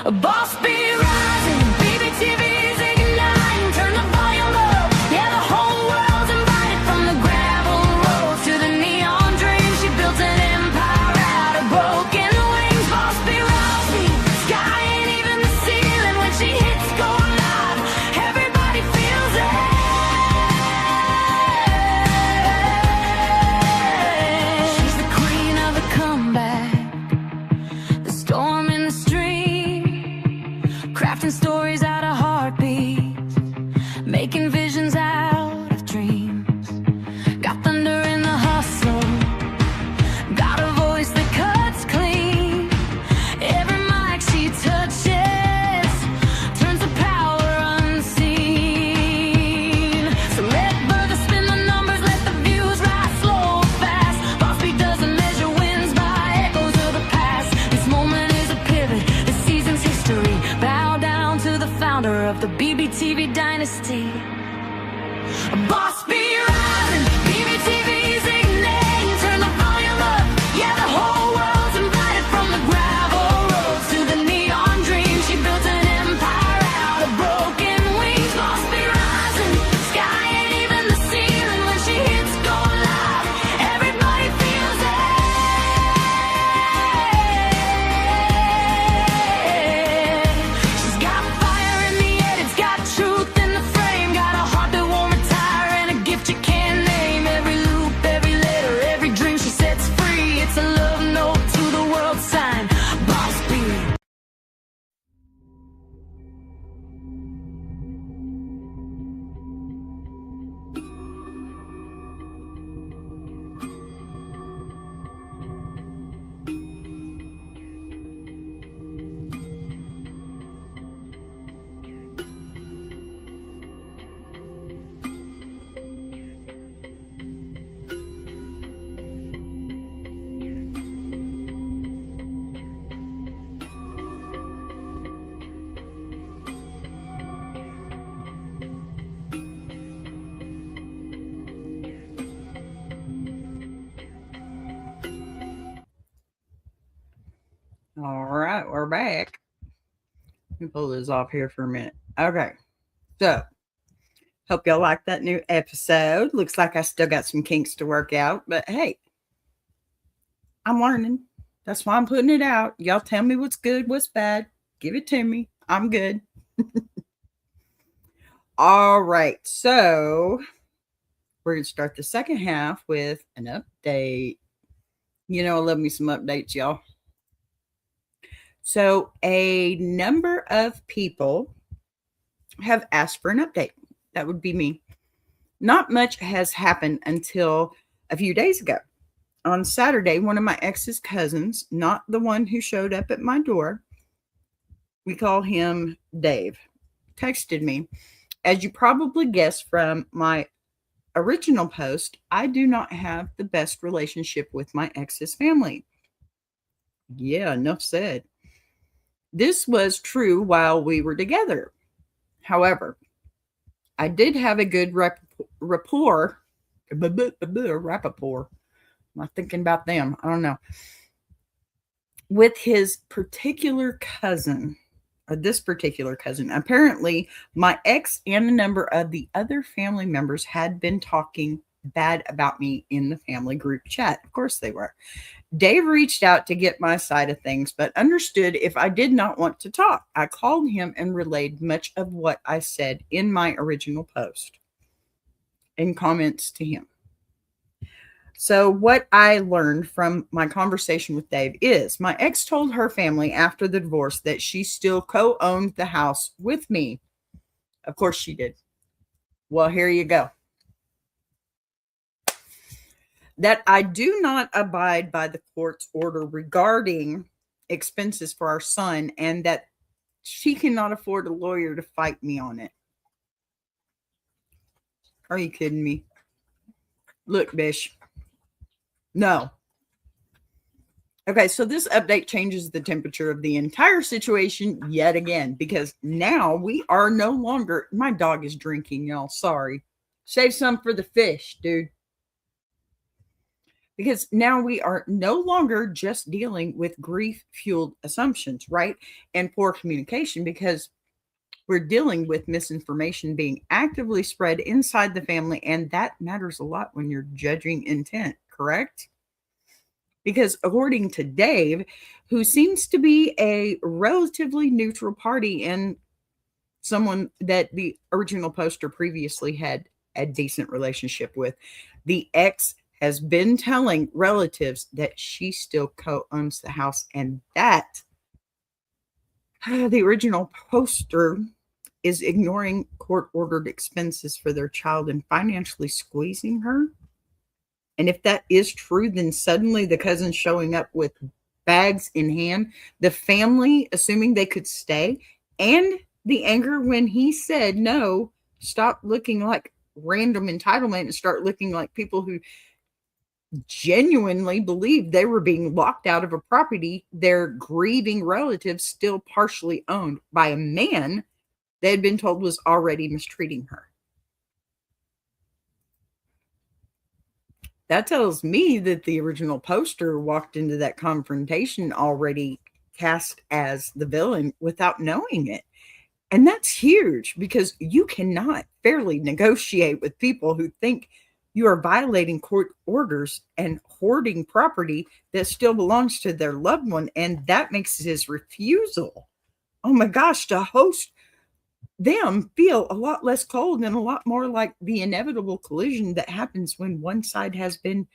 A boss be rising, BBTV's igniting, turn the volume up. Yeah, the whole world's invited, from the gravel roads to the neon dreams. She built an empire out of broken wings. Boss be rising, sky ain't even the ceiling. When she hits go live, everybody feels it. She's the queen of the comeback, the storm in the stream, crafting stories out of heartbeats, making visions out of dreams. Got thunder in the hustle, got a voice that cuts clean. Every mic she touches turns to power unseen. So let Bertha spin the numbers, let the views rise slow or fast. Boss Beat doesn't measure wins by echoes of the past. This moment is a pivot, this season's history. Bow down to the founder of the BBTV dynasty. Boss be rising, BBTV's igniting, turn the volume up. Yeah, the whole world's invited, from the gravel roads to the neon dreams. She built an empire out of broken wings. Boss be rising, sky ain't even the ceiling. When she hits go live, everybody feels it. She's got fire in the head, it's got truth in the frame, got a heart that won't retire and a gift you can't name. Every loop, every letter, every dream she sets free, it's a love note to the world sign. Boss Beat. All right, we're back. Let me pull this off here for a minute. Okay, so hope y'all like that new episode. Looks like I still got some kinks to work out, but hey, I'm learning. That's why I'm putting it out. Y'all tell me what's good, what's bad. Give it to me. I'm good. All right, so we're going to start the second half with an update. You know, I love me some updates, y'all. So a number of people have asked for an update. That would be me. Not much has happened until a few days ago. On Saturday, one of my ex's cousins, not the one who showed up at my door, we call him Dave, texted me. As you probably guessed from my original post, I do not have the best relationship with my ex's family. Yeah, enough said. This was true while we were together. However, I did have a good rapport. Rapport. Am I thinking about them? I don't know. With his particular cousin, or this particular cousin. Apparently, my ex and a number of the other family members had been talking bad about me in the family group chat. Of course they were. Dave reached out to get my side of things, but understood if I did not want to talk. I called him and relayed much of what I said in my original post in comments to him. So what I learned from my conversation with Dave is my ex told her family after the divorce that she still co-owned the house with me. Of course she did. Well, here you go. That I do not abide by the court's order regarding expenses for our son, and that she cannot afford a lawyer to fight me on it. Are you kidding me? Look, Bish. No. Okay, so this update changes the temperature of the entire situation yet again, because now we are no longer, my dog is drinking, y'all. Sorry. Save some for the fish, dude. because now we are no longer just dealing with grief-fueled assumptions, right? And poor communication, because we're dealing with misinformation being actively spread inside the family, and that matters a lot when you're judging intent, correct? Because according to Dave, who seems to be a relatively neutral party and someone that the original poster previously had a decent relationship with, the ex has been telling relatives that she still co-owns the house, and that the original poster is ignoring court-ordered expenses for their child and financially squeezing her. And if that is true, then suddenly the cousin's showing up with bags in hand, the family assuming they could stay, and the anger when he said no, stop looking like random entitlement and start looking like people who genuinely believed they were being locked out of a property their grieving relatives still partially owned by a man they had been told was already mistreating her. That tells me that the original poster walked into that confrontation already cast as the villain without knowing it. And that's huge, because you cannot fairly negotiate with people who think you are violating court orders and hoarding property that still belongs to their loved one. And that makes his refusal, oh my gosh, to host them feel a lot less cold and a lot more like the inevitable collision that happens when one side has been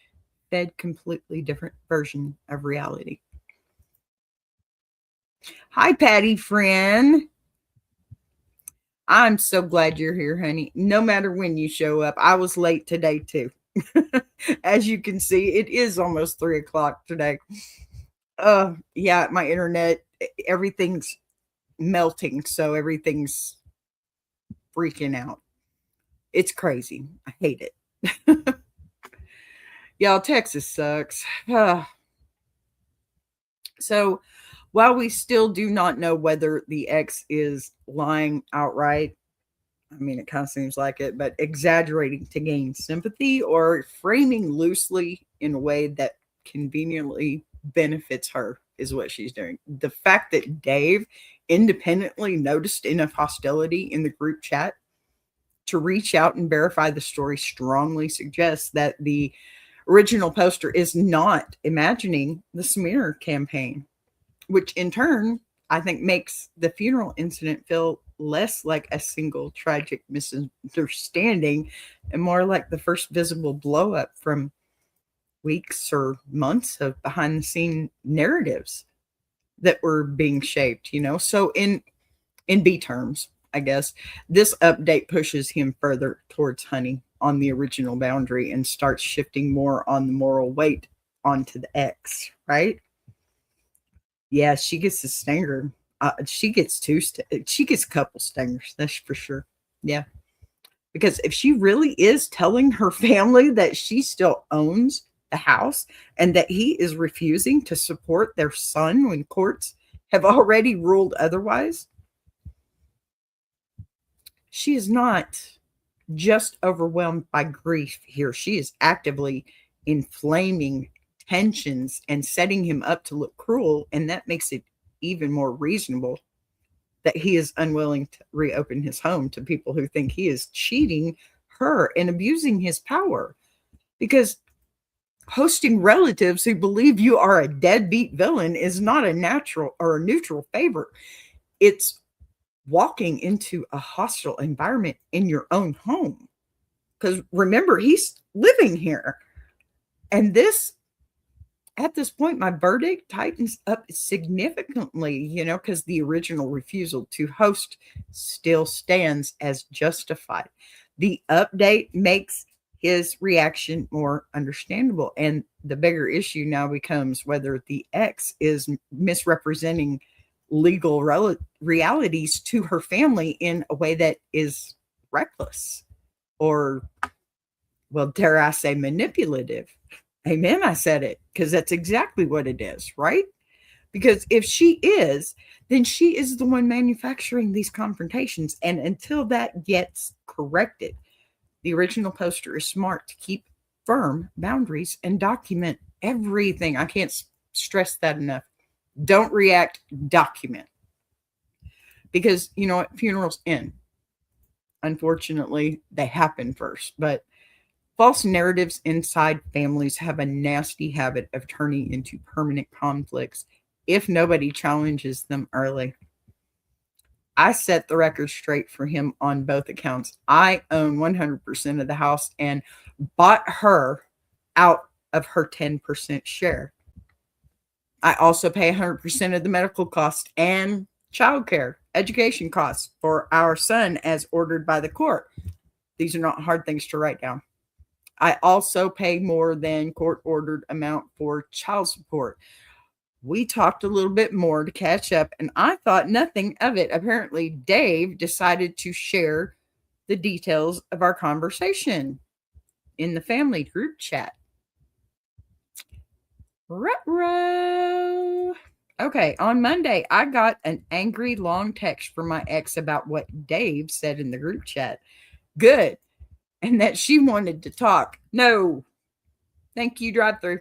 fed completely different version of reality. Hi, Patty friend. I'm so glad you're here, honey. No matter when you show up. I was late today too. As you can see, it is almost 3:00 today. Yeah, my internet, everything's melting, so everything's freaking out. It's crazy. I hate it. Y'all, Texas sucks. So while we still do not know whether the ex is lying outright, I mean, it kind of seems like it, but exaggerating to gain sympathy or framing loosely in a way that conveniently benefits her is what she's doing. The fact that Dave independently noticed enough hostility in the group chat to reach out and verify the story strongly suggests that the original poster is not imagining the smear campaign, which in turn, I think, makes the funeral incident feel less like a single tragic misunderstanding and more like the first visible blow up from weeks or months of behind the scene narratives that were being shaped, So in B terms, I guess, this update pushes him further towards Honey on the original boundary and starts shifting more on the moral weight onto the ex, right? Yeah, she gets a stinger. She gets she gets a couple stingers, that's for sure. Yeah. Because if she really is telling her family that she still owns the house and that he is refusing to support their son when courts have already ruled otherwise, she is not just overwhelmed by grief here. She is actively inflaming tensions and setting him up to look cruel. And that makes it even more reasonable that he is unwilling to reopen his home to people who think he is cheating her and abusing his power. Because hosting relatives who believe you are a deadbeat villain is not a natural or a neutral favor. It's walking into a hostile environment in your own home. Because remember, he's living here. And at this point, my verdict tightens up significantly, because the original refusal to host still stands as justified. The update makes his reaction more understandable. And the bigger issue now becomes whether the ex is misrepresenting legal realities to her family in a way that is reckless or, well, dare I say, manipulative. Amen. I said it, because that's exactly what it is, right? Because if she is, then she is the one manufacturing these confrontations. And until that gets corrected, the original poster is smart to keep firm boundaries and document everything. I can't stress that enough. Don't react, document. Because you know what? Funerals end. Unfortunately, they happen first. But false narratives inside families have a nasty habit of turning into permanent conflicts if nobody challenges them early. I set the record straight for him on both accounts. I own 100% of the house and bought her out of her 10% share. I also pay 100% of the medical costs and childcare, education costs for our son as ordered by the court. These are not hard things to write down. I also pay more than court ordered amount for child support. We talked a little bit more to catch up, and I thought nothing of it. Apparently, Dave decided to share the details of our conversation in the family group chat. Ruh-roh. Okay, on Monday, I got an angry long text from my ex about what Dave said in the group chat. Good. And that she wanted to talk. No. Thank you, drive through.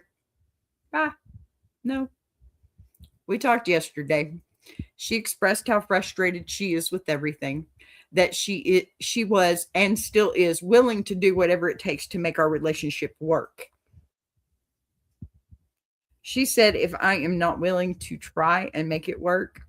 Bye. No. We talked yesterday. She expressed how frustrated she is with everything. That she was and still is willing to do whatever it takes to make our relationship work. She said, if I am not willing to try and make it work,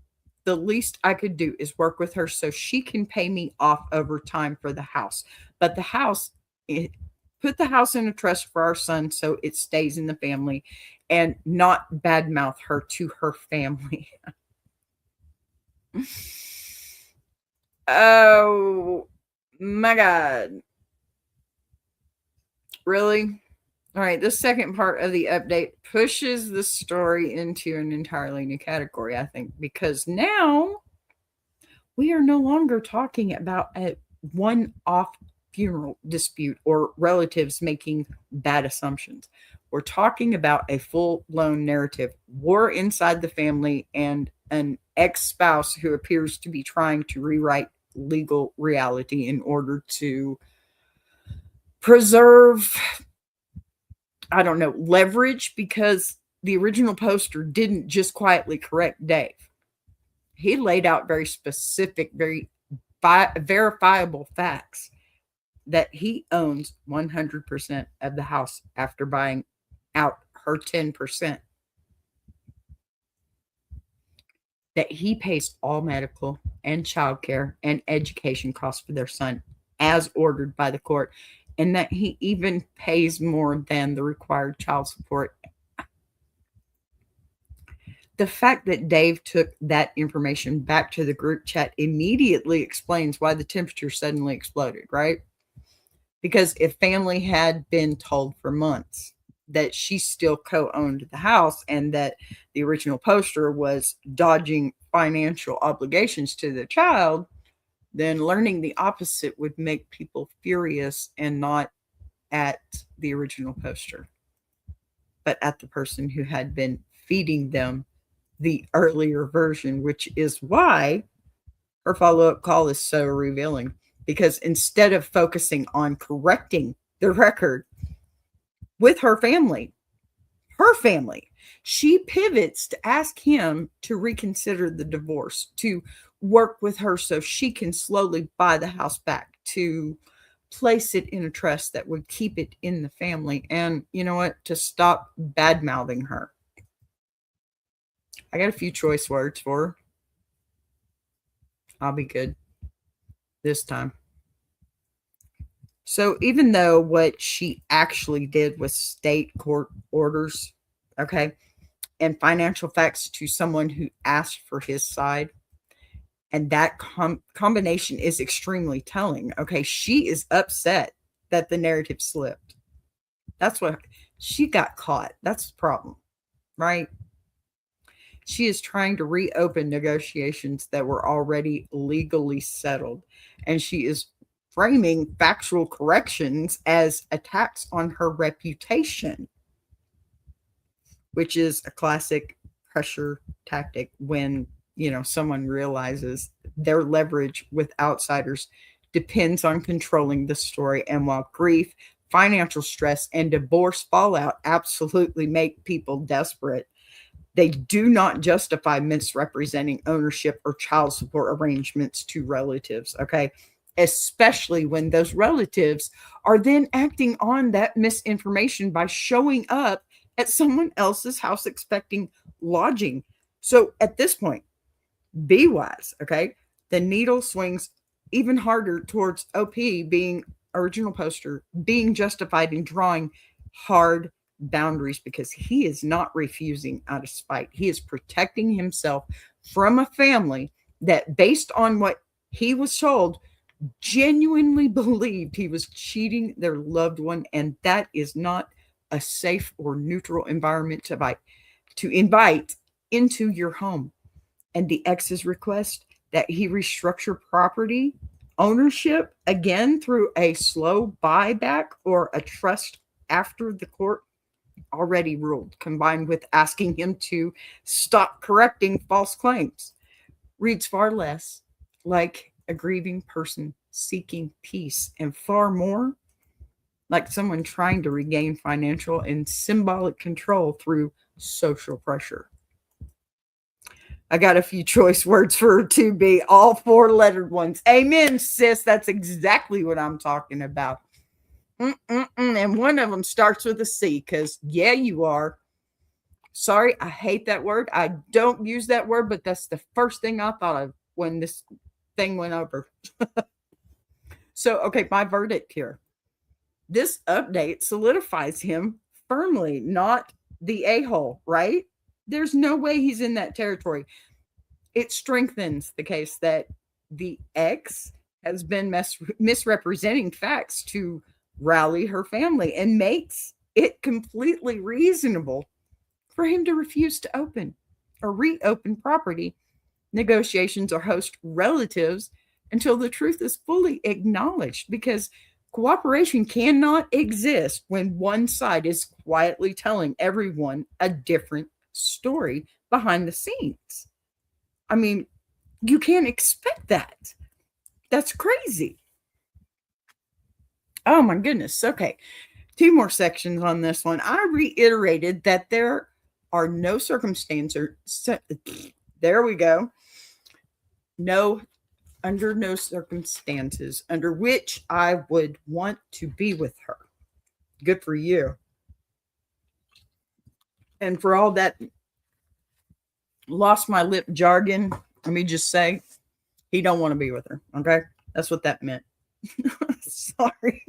the least I could do is work with her so she can pay me off over time for the house. But put the house in a trust for our son so it stays in the family and not badmouth her to her family. Oh my God. Really? All right, this second part of the update pushes the story into an entirely new category, I think, because now we are no longer talking about a one-off funeral dispute or relatives making bad assumptions. We're talking about a full-blown narrative, war inside the family, and an ex-spouse who appears to be trying to rewrite legal reality in order to preserve, I don't know, leverage, because the original poster didn't just quietly correct Dave. He laid out very specific, very verifiable facts that he owns 100% of the house after buying out her 10%. That he pays all medical and childcare and education costs for their son as ordered by the court, and that he even pays more than the required child support. The fact that Dave took that information back to the group chat immediately explains why the temperature suddenly exploded, right? Because if family had been told for months that she still co-owned the house and that the original poster was dodging financial obligations to the child, then learning the opposite would make people furious, and not at the original poster, but at the person who had been feeding them the earlier version, which is why her follow-up call is so revealing. Because instead of focusing on correcting the record with her family, she pivots to ask him to reconsider the divorce, to work with her so she can slowly buy the house back, to place it in a trust that would keep it in the family, and you know what, to stop bad-mouthing her. I got a few choice words for her. I'll be good this time. So even though what she actually did was state court orders, okay, and financial facts to someone who asked for his side, and that combination is extremely telling. Okay, she is upset that the narrative slipped. That's what she got caught. That's the problem, right? She is trying to reopen negotiations that were already legally settled, and she is framing factual corrections as attacks on her reputation, which is a classic pressure tactic when, you know, someone realizes their leverage with outsiders depends on controlling the story. And while grief, financial stress and divorce fallout absolutely make people desperate. They do not justify misrepresenting ownership or child support arrangements to relatives, okay? Especially when those relatives are then acting on that misinformation by showing up at someone else's house expecting lodging. So at this point, be wise, okay? The needle swings even harder towards OP being original poster, being justified in drawing hard boundaries because he is not refusing out of spite. He is protecting himself from a family that, based on what he was told, genuinely believed he was cheating their loved one, and that is not a safe or neutral environment to invite into your home. And the ex's request that he restructure property ownership again through a slow buyback or a trust after the court already ruled, combined with asking him to stop correcting false claims, reads far less like a grieving person seeking peace and far more like someone trying to regain financial and symbolic control through social pressure. I got a few choice words for her to be, all four-lettered ones. Amen, sis. That's exactly what I'm talking about. And one of them starts with a C because, yeah, you are. Sorry, I hate that word. I don't use that word, but that's the first thing I thought of when this thing went over. So, okay, my verdict here. This update solidifies him firmly, not the a-hole, right? There's no way he's in that territory. It strengthens the case that the ex has been misrepresenting facts to rally her family and makes it completely reasonable for him to refuse to open or reopen property negotiations or host relatives until the truth is fully acknowledged, because cooperation cannot exist when one side is quietly telling everyone a different story behind the scenes. I mean, you can't expect that. That's crazy. Oh my goodness. Okay. 2 more sections on this one. I reiterated that there are no circumstances. There we go. Under no circumstances under which I would want to be with her. Good for you. And for all that lost my lip jargon, let me just say, he don't want to be with her. Okay? That's what that meant. Sorry.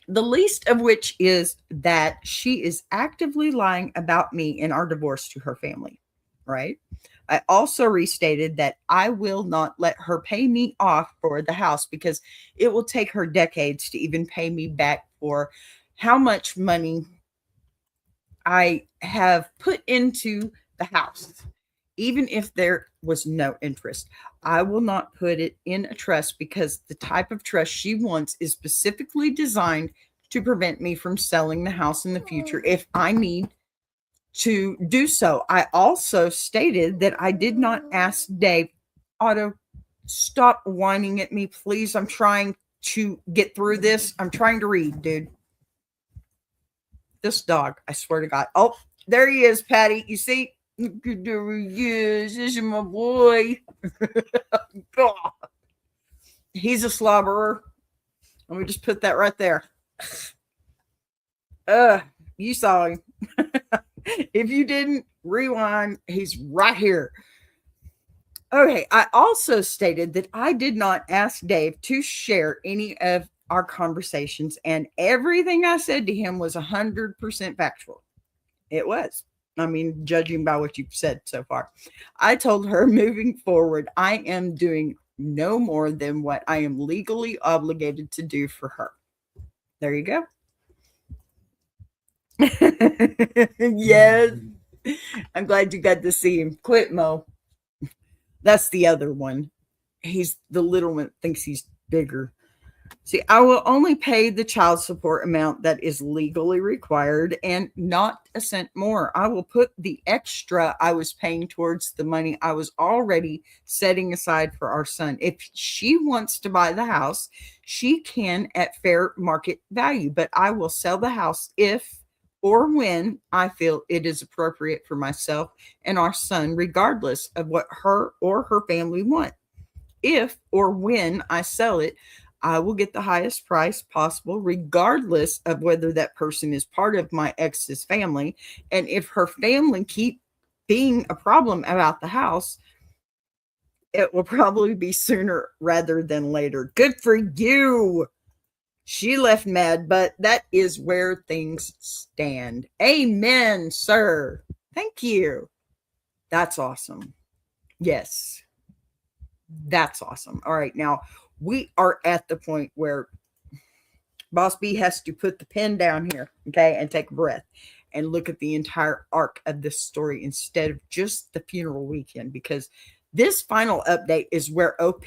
The least of which is that she is actively lying about me in our divorce to her family, right? I also restated that I will not let her pay me off for the house because it will take her decades to even pay me back for how much money I have put into the house. Even if there was no interest, I will not put it in a trust because the type of trust she wants is specifically designed to prevent me from selling the house in the future if I need to do so. I also stated that I did not ask Dave, Otto, stop whining at me, please. I'm trying to get through this. I'm trying to read, dude. This dog, I swear to God. Oh, there he is, Patty. You see? There he is. This is my boy. God. He's a slobberer. Let me just put that right there. You saw him. If you didn't, rewind. He's right here. Okay, I also stated that I did not ask Dave to share any of our conversations, and everything I said to him was 100% factual. It was. I mean, judging by what you've said so far. I told her moving forward, I am doing no more than what I am legally obligated to do for her. There you go. Yes. I'm glad you got to see him. Quit, Mo. That's the other one. He's the little one, thinks he's bigger. See, I will only pay the child support amount that is legally required and not a cent more. I will put the extra I was paying towards the money I was already setting aside for our son. If she wants to buy the house, she can at fair market value, but I will sell the house if or when I feel it is appropriate for myself and our son, regardless of what her or her family want. If or when I sell it, I will get the highest price possible, regardless of whether that person is part of my ex's family. And if her family keep being a problem about the house, it will probably be sooner rather than later. Good for you. She left mad, but that is where things stand. Amen, sir. Thank you. That's awesome. Yes. That's awesome. All right. Now we are at the point where Boss B has to put the pen down here, okay, and take a breath and look at the entire arc of this story instead of just the funeral weekend, because this final update is where OP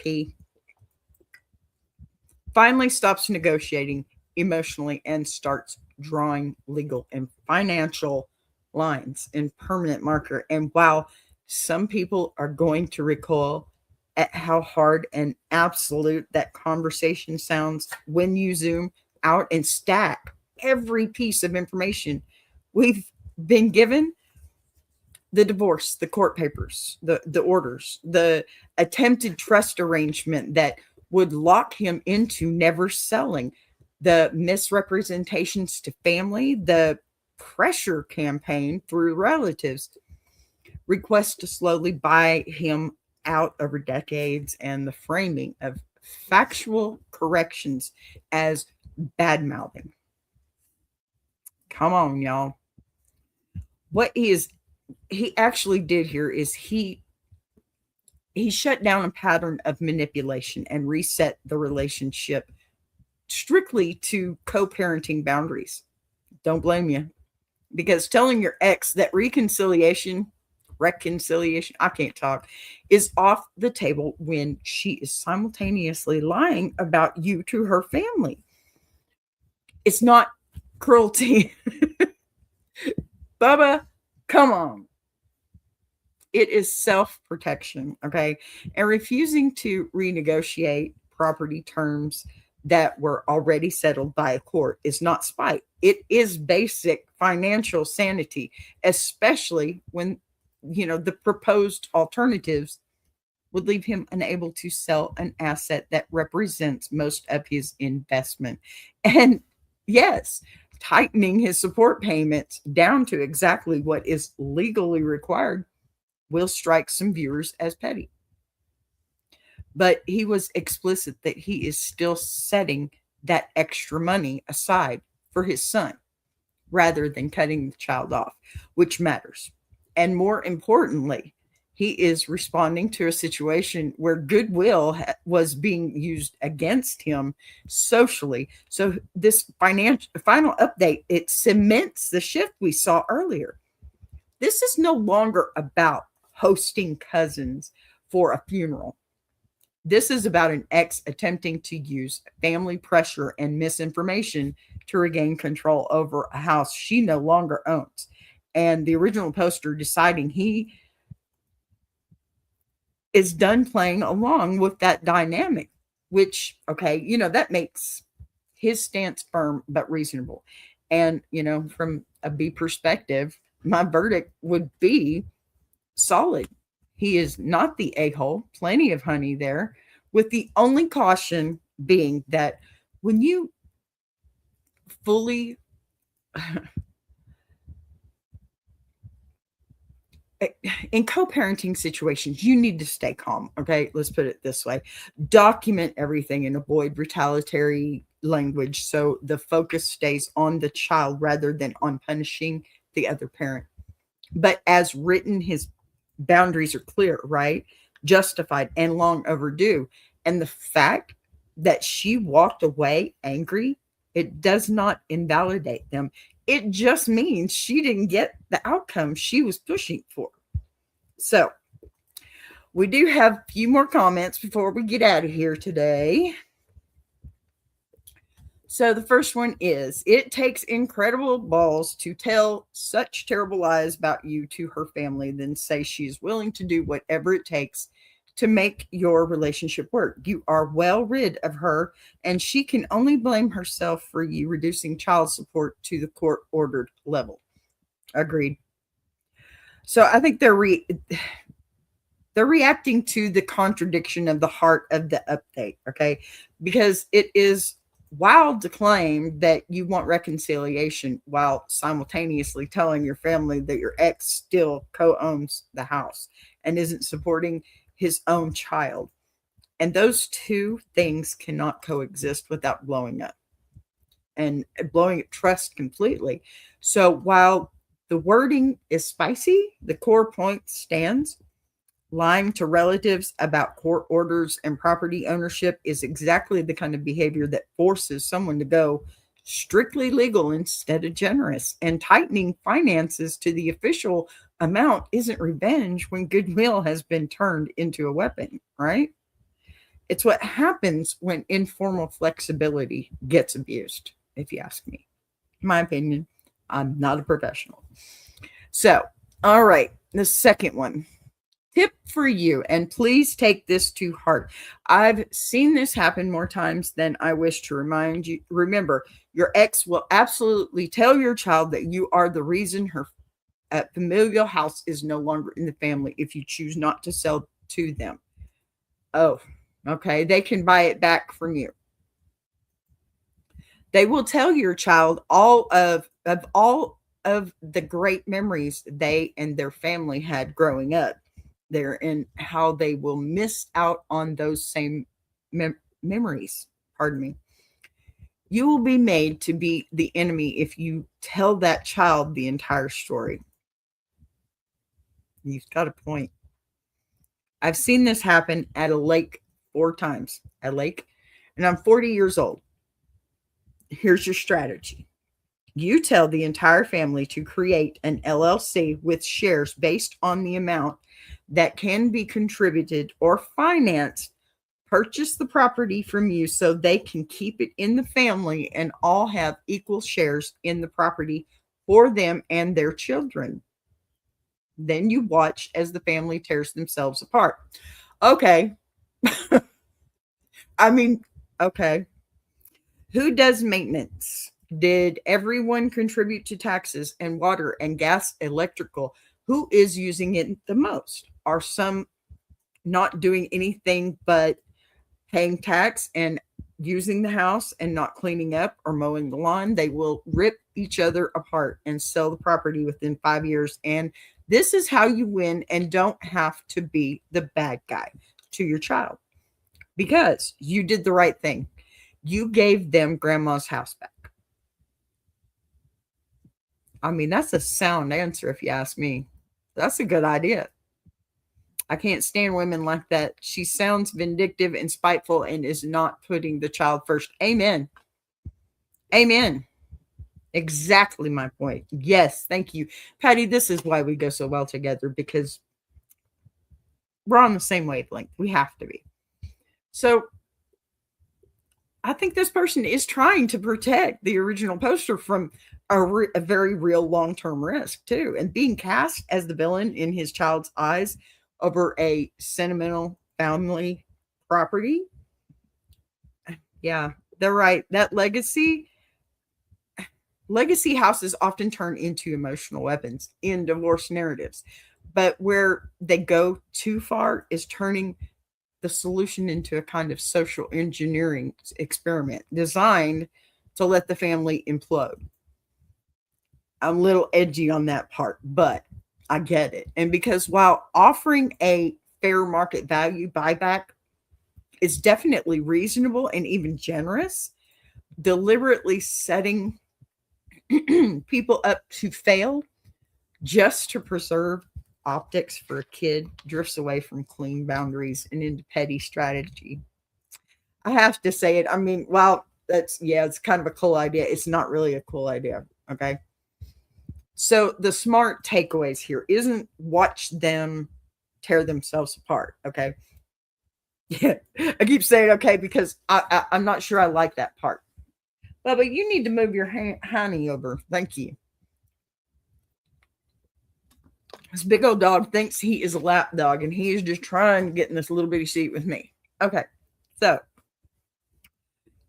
finally stops negotiating emotionally and starts drawing legal and financial lines in permanent marker. And while some people are going to recoil at how hard and absolute that conversation sounds when you zoom out and stack every piece of information we've been given, the divorce, the court papers, the orders, the attempted trust arrangement that would lock him into never selling, the misrepresentations to family, the pressure campaign through relatives, requests to slowly buy him out over decades, and the framing of factual corrections as bad mouthing. Come on, y'all. What he actually did here is he shut down a pattern of manipulation and reset the relationship strictly to co-parenting boundaries. Don't blame you, because telling your ex that reconciliation, I can't talk, is off the table when she is simultaneously lying about you to her family. It's not cruelty. Bubba, come on. It is self-protection, okay? And refusing to renegotiate property terms that were already settled by a court is not spite. It is basic financial sanity, especially when, the proposed alternatives would leave him unable to sell an asset that represents most of his investment. And yes, tightening his support payments down to exactly what is legally required will strike some viewers as petty. But he was explicit that he is still setting that extra money aside for his son rather than cutting the child off, which matters. And more importantly, he is responding to a situation where goodwill was being used against him socially. So this final update, it cements the shift we saw earlier. This is no longer about hosting cousins for a funeral. This is about an ex attempting to use family pressure and misinformation to regain control over a house she no longer owns. And the original poster deciding he is done playing along with that dynamic, which, okay, that makes his stance firm but reasonable. And, from a B perspective, my verdict would be solid. He is not the a-hole. Plenty of honey there, with the only caution being that when you fully in co-parenting situations, you need to stay calm. Okay, let's put it this way: document everything and avoid retaliatory language so the focus stays on the child rather than on punishing the other parent. But as written, his boundaries are clear, right? Justified and long overdue. And the fact that she walked away angry, it does not invalidate them. It just means she didn't get the outcome she was pushing for. So we do have a few more comments before we get out of here today. So the first one is, it takes incredible balls to tell such terrible lies about you to her family, then say she is willing to do whatever it takes to make your relationship work. You are well rid of her, and she can only blame herself for you reducing child support to the court ordered level. Agreed. So I think they're reacting to the contradiction of the heart of the update, okay? Because it is wild to claim that you want reconciliation while simultaneously telling your family that your ex still co-owns the house and isn't supporting his own child. And those two things cannot coexist without blowing up and blowing at trust completely. So while the wording is spicy, the core point stands. Lying to relatives about court orders and property ownership is exactly the kind of behavior that forces someone to go strictly legal instead of generous. And tightening finances to the official amount isn't revenge when goodwill has been turned into a weapon, right? It's what happens when informal flexibility gets abused, if you ask me. In my opinion, I'm not a professional. So, all right, the second one. Tip for you, and please take this to heart. I've seen this happen more times than I wish to remind you. Remember, your ex will absolutely tell your child that you are the reason her familial house is no longer in the family if you choose not to sell to them. Oh, okay. They can buy it back from you. They will tell your child all of the great memories they and their family had growing up there and how they will miss out on those same memories. Pardon me. You will be made to be the enemy if you tell that child the entire story. You've got a point. I've seen this happen at a lake 4 times. A lake. And I'm 40 years old. Here's your strategy. You tell the entire family to create an LLC with shares based on the amount that can be contributed or financed. Purchase the property from you so they can keep it in the family and all have equal shares in the property for them and their children. Then you watch as the family tears themselves apart. Okay. I mean, okay. Who does maintenance? Did everyone contribute to taxes and water and gas, electrical? Who is using it the most? Are some not doing anything but paying tax and using the house and not cleaning up or mowing the lawn? They will rip each other apart and sell the property within 5 years. And this is how you win and don't have to be the bad guy to your child because you did the right thing. You gave them grandma's house back. I mean, that's a sound answer if you ask me. That's a good idea. I can't stand women like that. She sounds vindictive and spiteful and is not putting the child first. Amen. Amen. Exactly my point. Yes, thank you. Patty, this is why we go so well together because we're on the same wavelength. We have to be. So I think this person is trying to protect the original poster from a very real long-term risk too. And being cast as the villain in his child's eyes over a sentimental family property. Yeah, they're right. That legacy houses often turn into emotional weapons in divorce narratives. But where they go too far is turning the solution into a kind of social engineering experiment designed to let the family implode. I'm a little edgy on that part, but I get it. And because while offering a fair market value buyback is definitely reasonable and even generous, deliberately setting people up to fail just to preserve optics for a kid drifts away from clean boundaries and into petty strategy. I have to say it. I mean, while it's kind of a cool idea, it's not really a cool idea. Okay. So the smart takeaways here isn't watch them tear themselves apart. Okay. Yeah. I keep saying okay because I'm not sure I like that part. Bubba, you need to move your honey over. Thank you. This big old dog thinks he is a lap dog, and he is just trying to get in this little bitty seat with me. Okay, so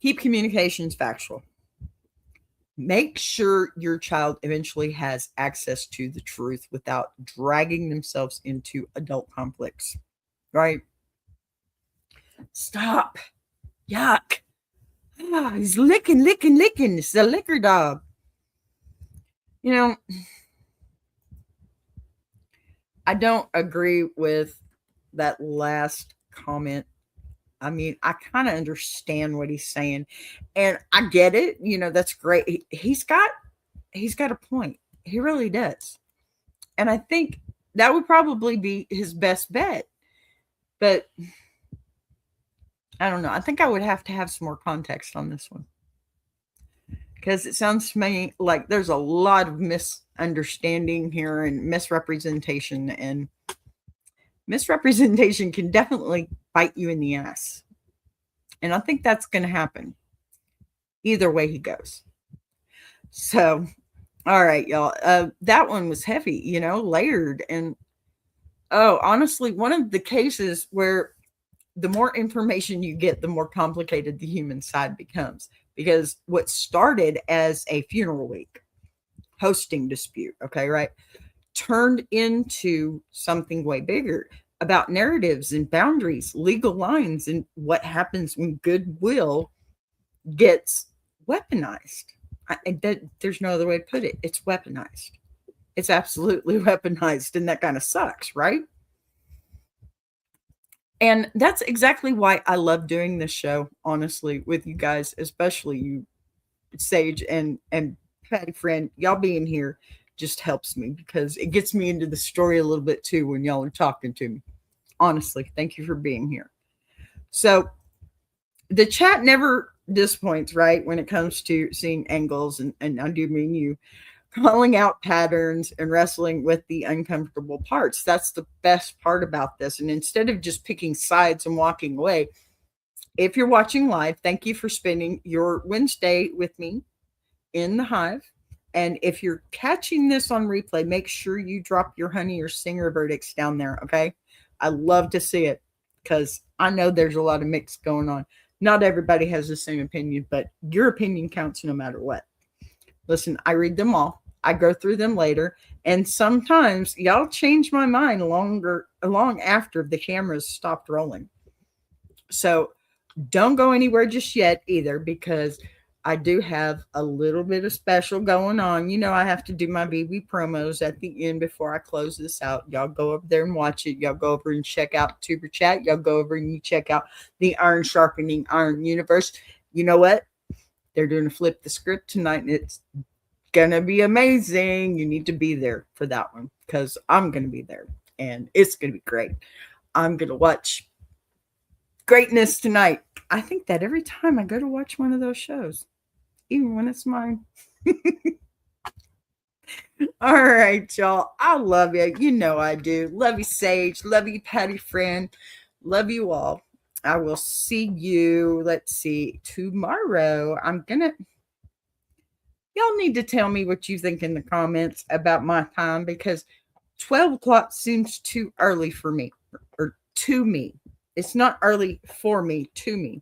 keep communications factual. Make sure your child eventually has access to the truth without dragging themselves into adult conflicts, right? Stop. Yuck. Ah, he's licking. It's a liquor dog. You know, I don't agree with that last comment. I mean, I kind of understand what he's saying, and I get it. You know, that's great. He's got a point. He really does. And I think that would probably be his best bet. But I don't know. I think I would have to have some more context on this one, because it sounds to me like there's a lot of misunderstanding here and misrepresentation, and misrepresentation can definitely bite you in the ass. And I think that's going to happen either way he goes. So, all right, y'all. That one was heavy, you know, layered. And, honestly, one of the cases where the more information you get, the more complicated the human side becomes. Because what started as a funeral week hosting dispute, okay, right, turned into something way bigger about narratives and boundaries, legal lines, and what happens when goodwill gets weaponized. There's no other way to put it. It's weaponized. It's absolutely weaponized, and that kind of sucks, right? And that's exactly why I love doing this show, honestly, with you guys, especially you, Sage and Patty Friend. Y'all being here just helps me, because it gets me into the story a little bit too when y'all are talking to me. Honestly, thank you for being here. So the chat never disappoints, right, when it comes to seeing angles, and I do mean you, calling out patterns and wrestling with the uncomfortable parts. That's the best part about this. And instead of just picking sides and walking away, if you're watching live, thank you for spending your Wednesday with me in the hive. And if you're catching this on replay, make sure you drop your honey or singer verdicts down there, okay? I love to see it, because I know there's a lot of mix going on. Not everybody has the same opinion, but your opinion counts no matter what. Listen, I read them all. I go through them later. And sometimes y'all change my mind long after the cameras stopped rolling. So don't go anywhere just yet either, because I do have a little bit of special going on. You know, I have to do my BB promos at the end before I close this out. Y'all go over there and watch it. Y'all go over and check out Tuber Chat. Y'all go over and you check out the Iron Sharpening Iron Universe. You know what? They're doing a flip the script tonight, and it's going to be amazing. You need to be there for that one, because I'm going to be there, and it's going to be great. I'm going to watch greatness tonight. I think that every time I go to watch one of those shows, even when it's mine. All right, y'all. I love you. You know I do. Love you, Sage. Love you, Patty Friend. Love you all. I will see you, let's see, tomorrow. Y'all need to tell me what you think in the comments about my time, because 12 o'clock seems too early for me, or to me. It's not early for me, to me.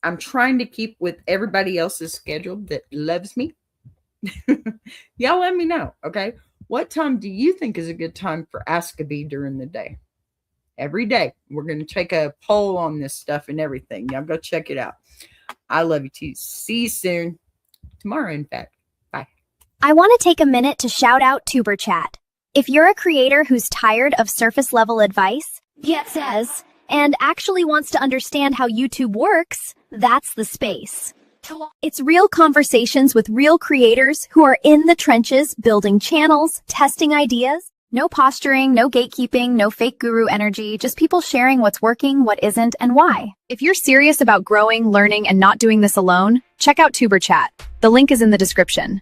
I'm trying to keep with everybody else's schedule that loves me. Y'all let me know, okay? What time do you think is a good time for Ask a Bee during the day? Every day. We're going to take a poll on this stuff and everything. Y'all go check it out. I love you too. See you soon. Tomorrow, in fact. Bye. I want to take a minute to shout out Tuber Chat. If you're a creator who's tired of surface level advice, says, and actually wants to understand how YouTube works, that's the space. It's real conversations with real creators who are in the trenches, building channels, testing ideas. No posturing, no gatekeeping, no fake guru energy, just people sharing what's working, what isn't, and why. If you're serious about growing, learning, and not doing this alone, check out Tuber Chat. The link is in the description.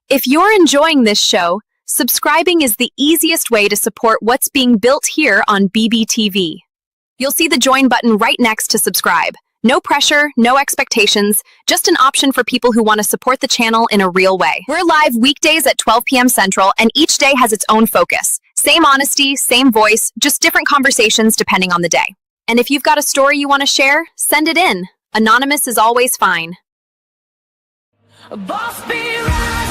If you're enjoying this show, subscribing is the easiest way to support what's being built here on BBTV. You'll see the join button right next to subscribe. No pressure, no expectations, just an option for people who want to support the channel in a real way. We're live weekdays at 12 p.m. Central, and each day has its own focus. Same honesty, same voice, just different conversations depending on the day. And if you've got a story you want to share, send it in. Anonymous is always fine. Boss be right.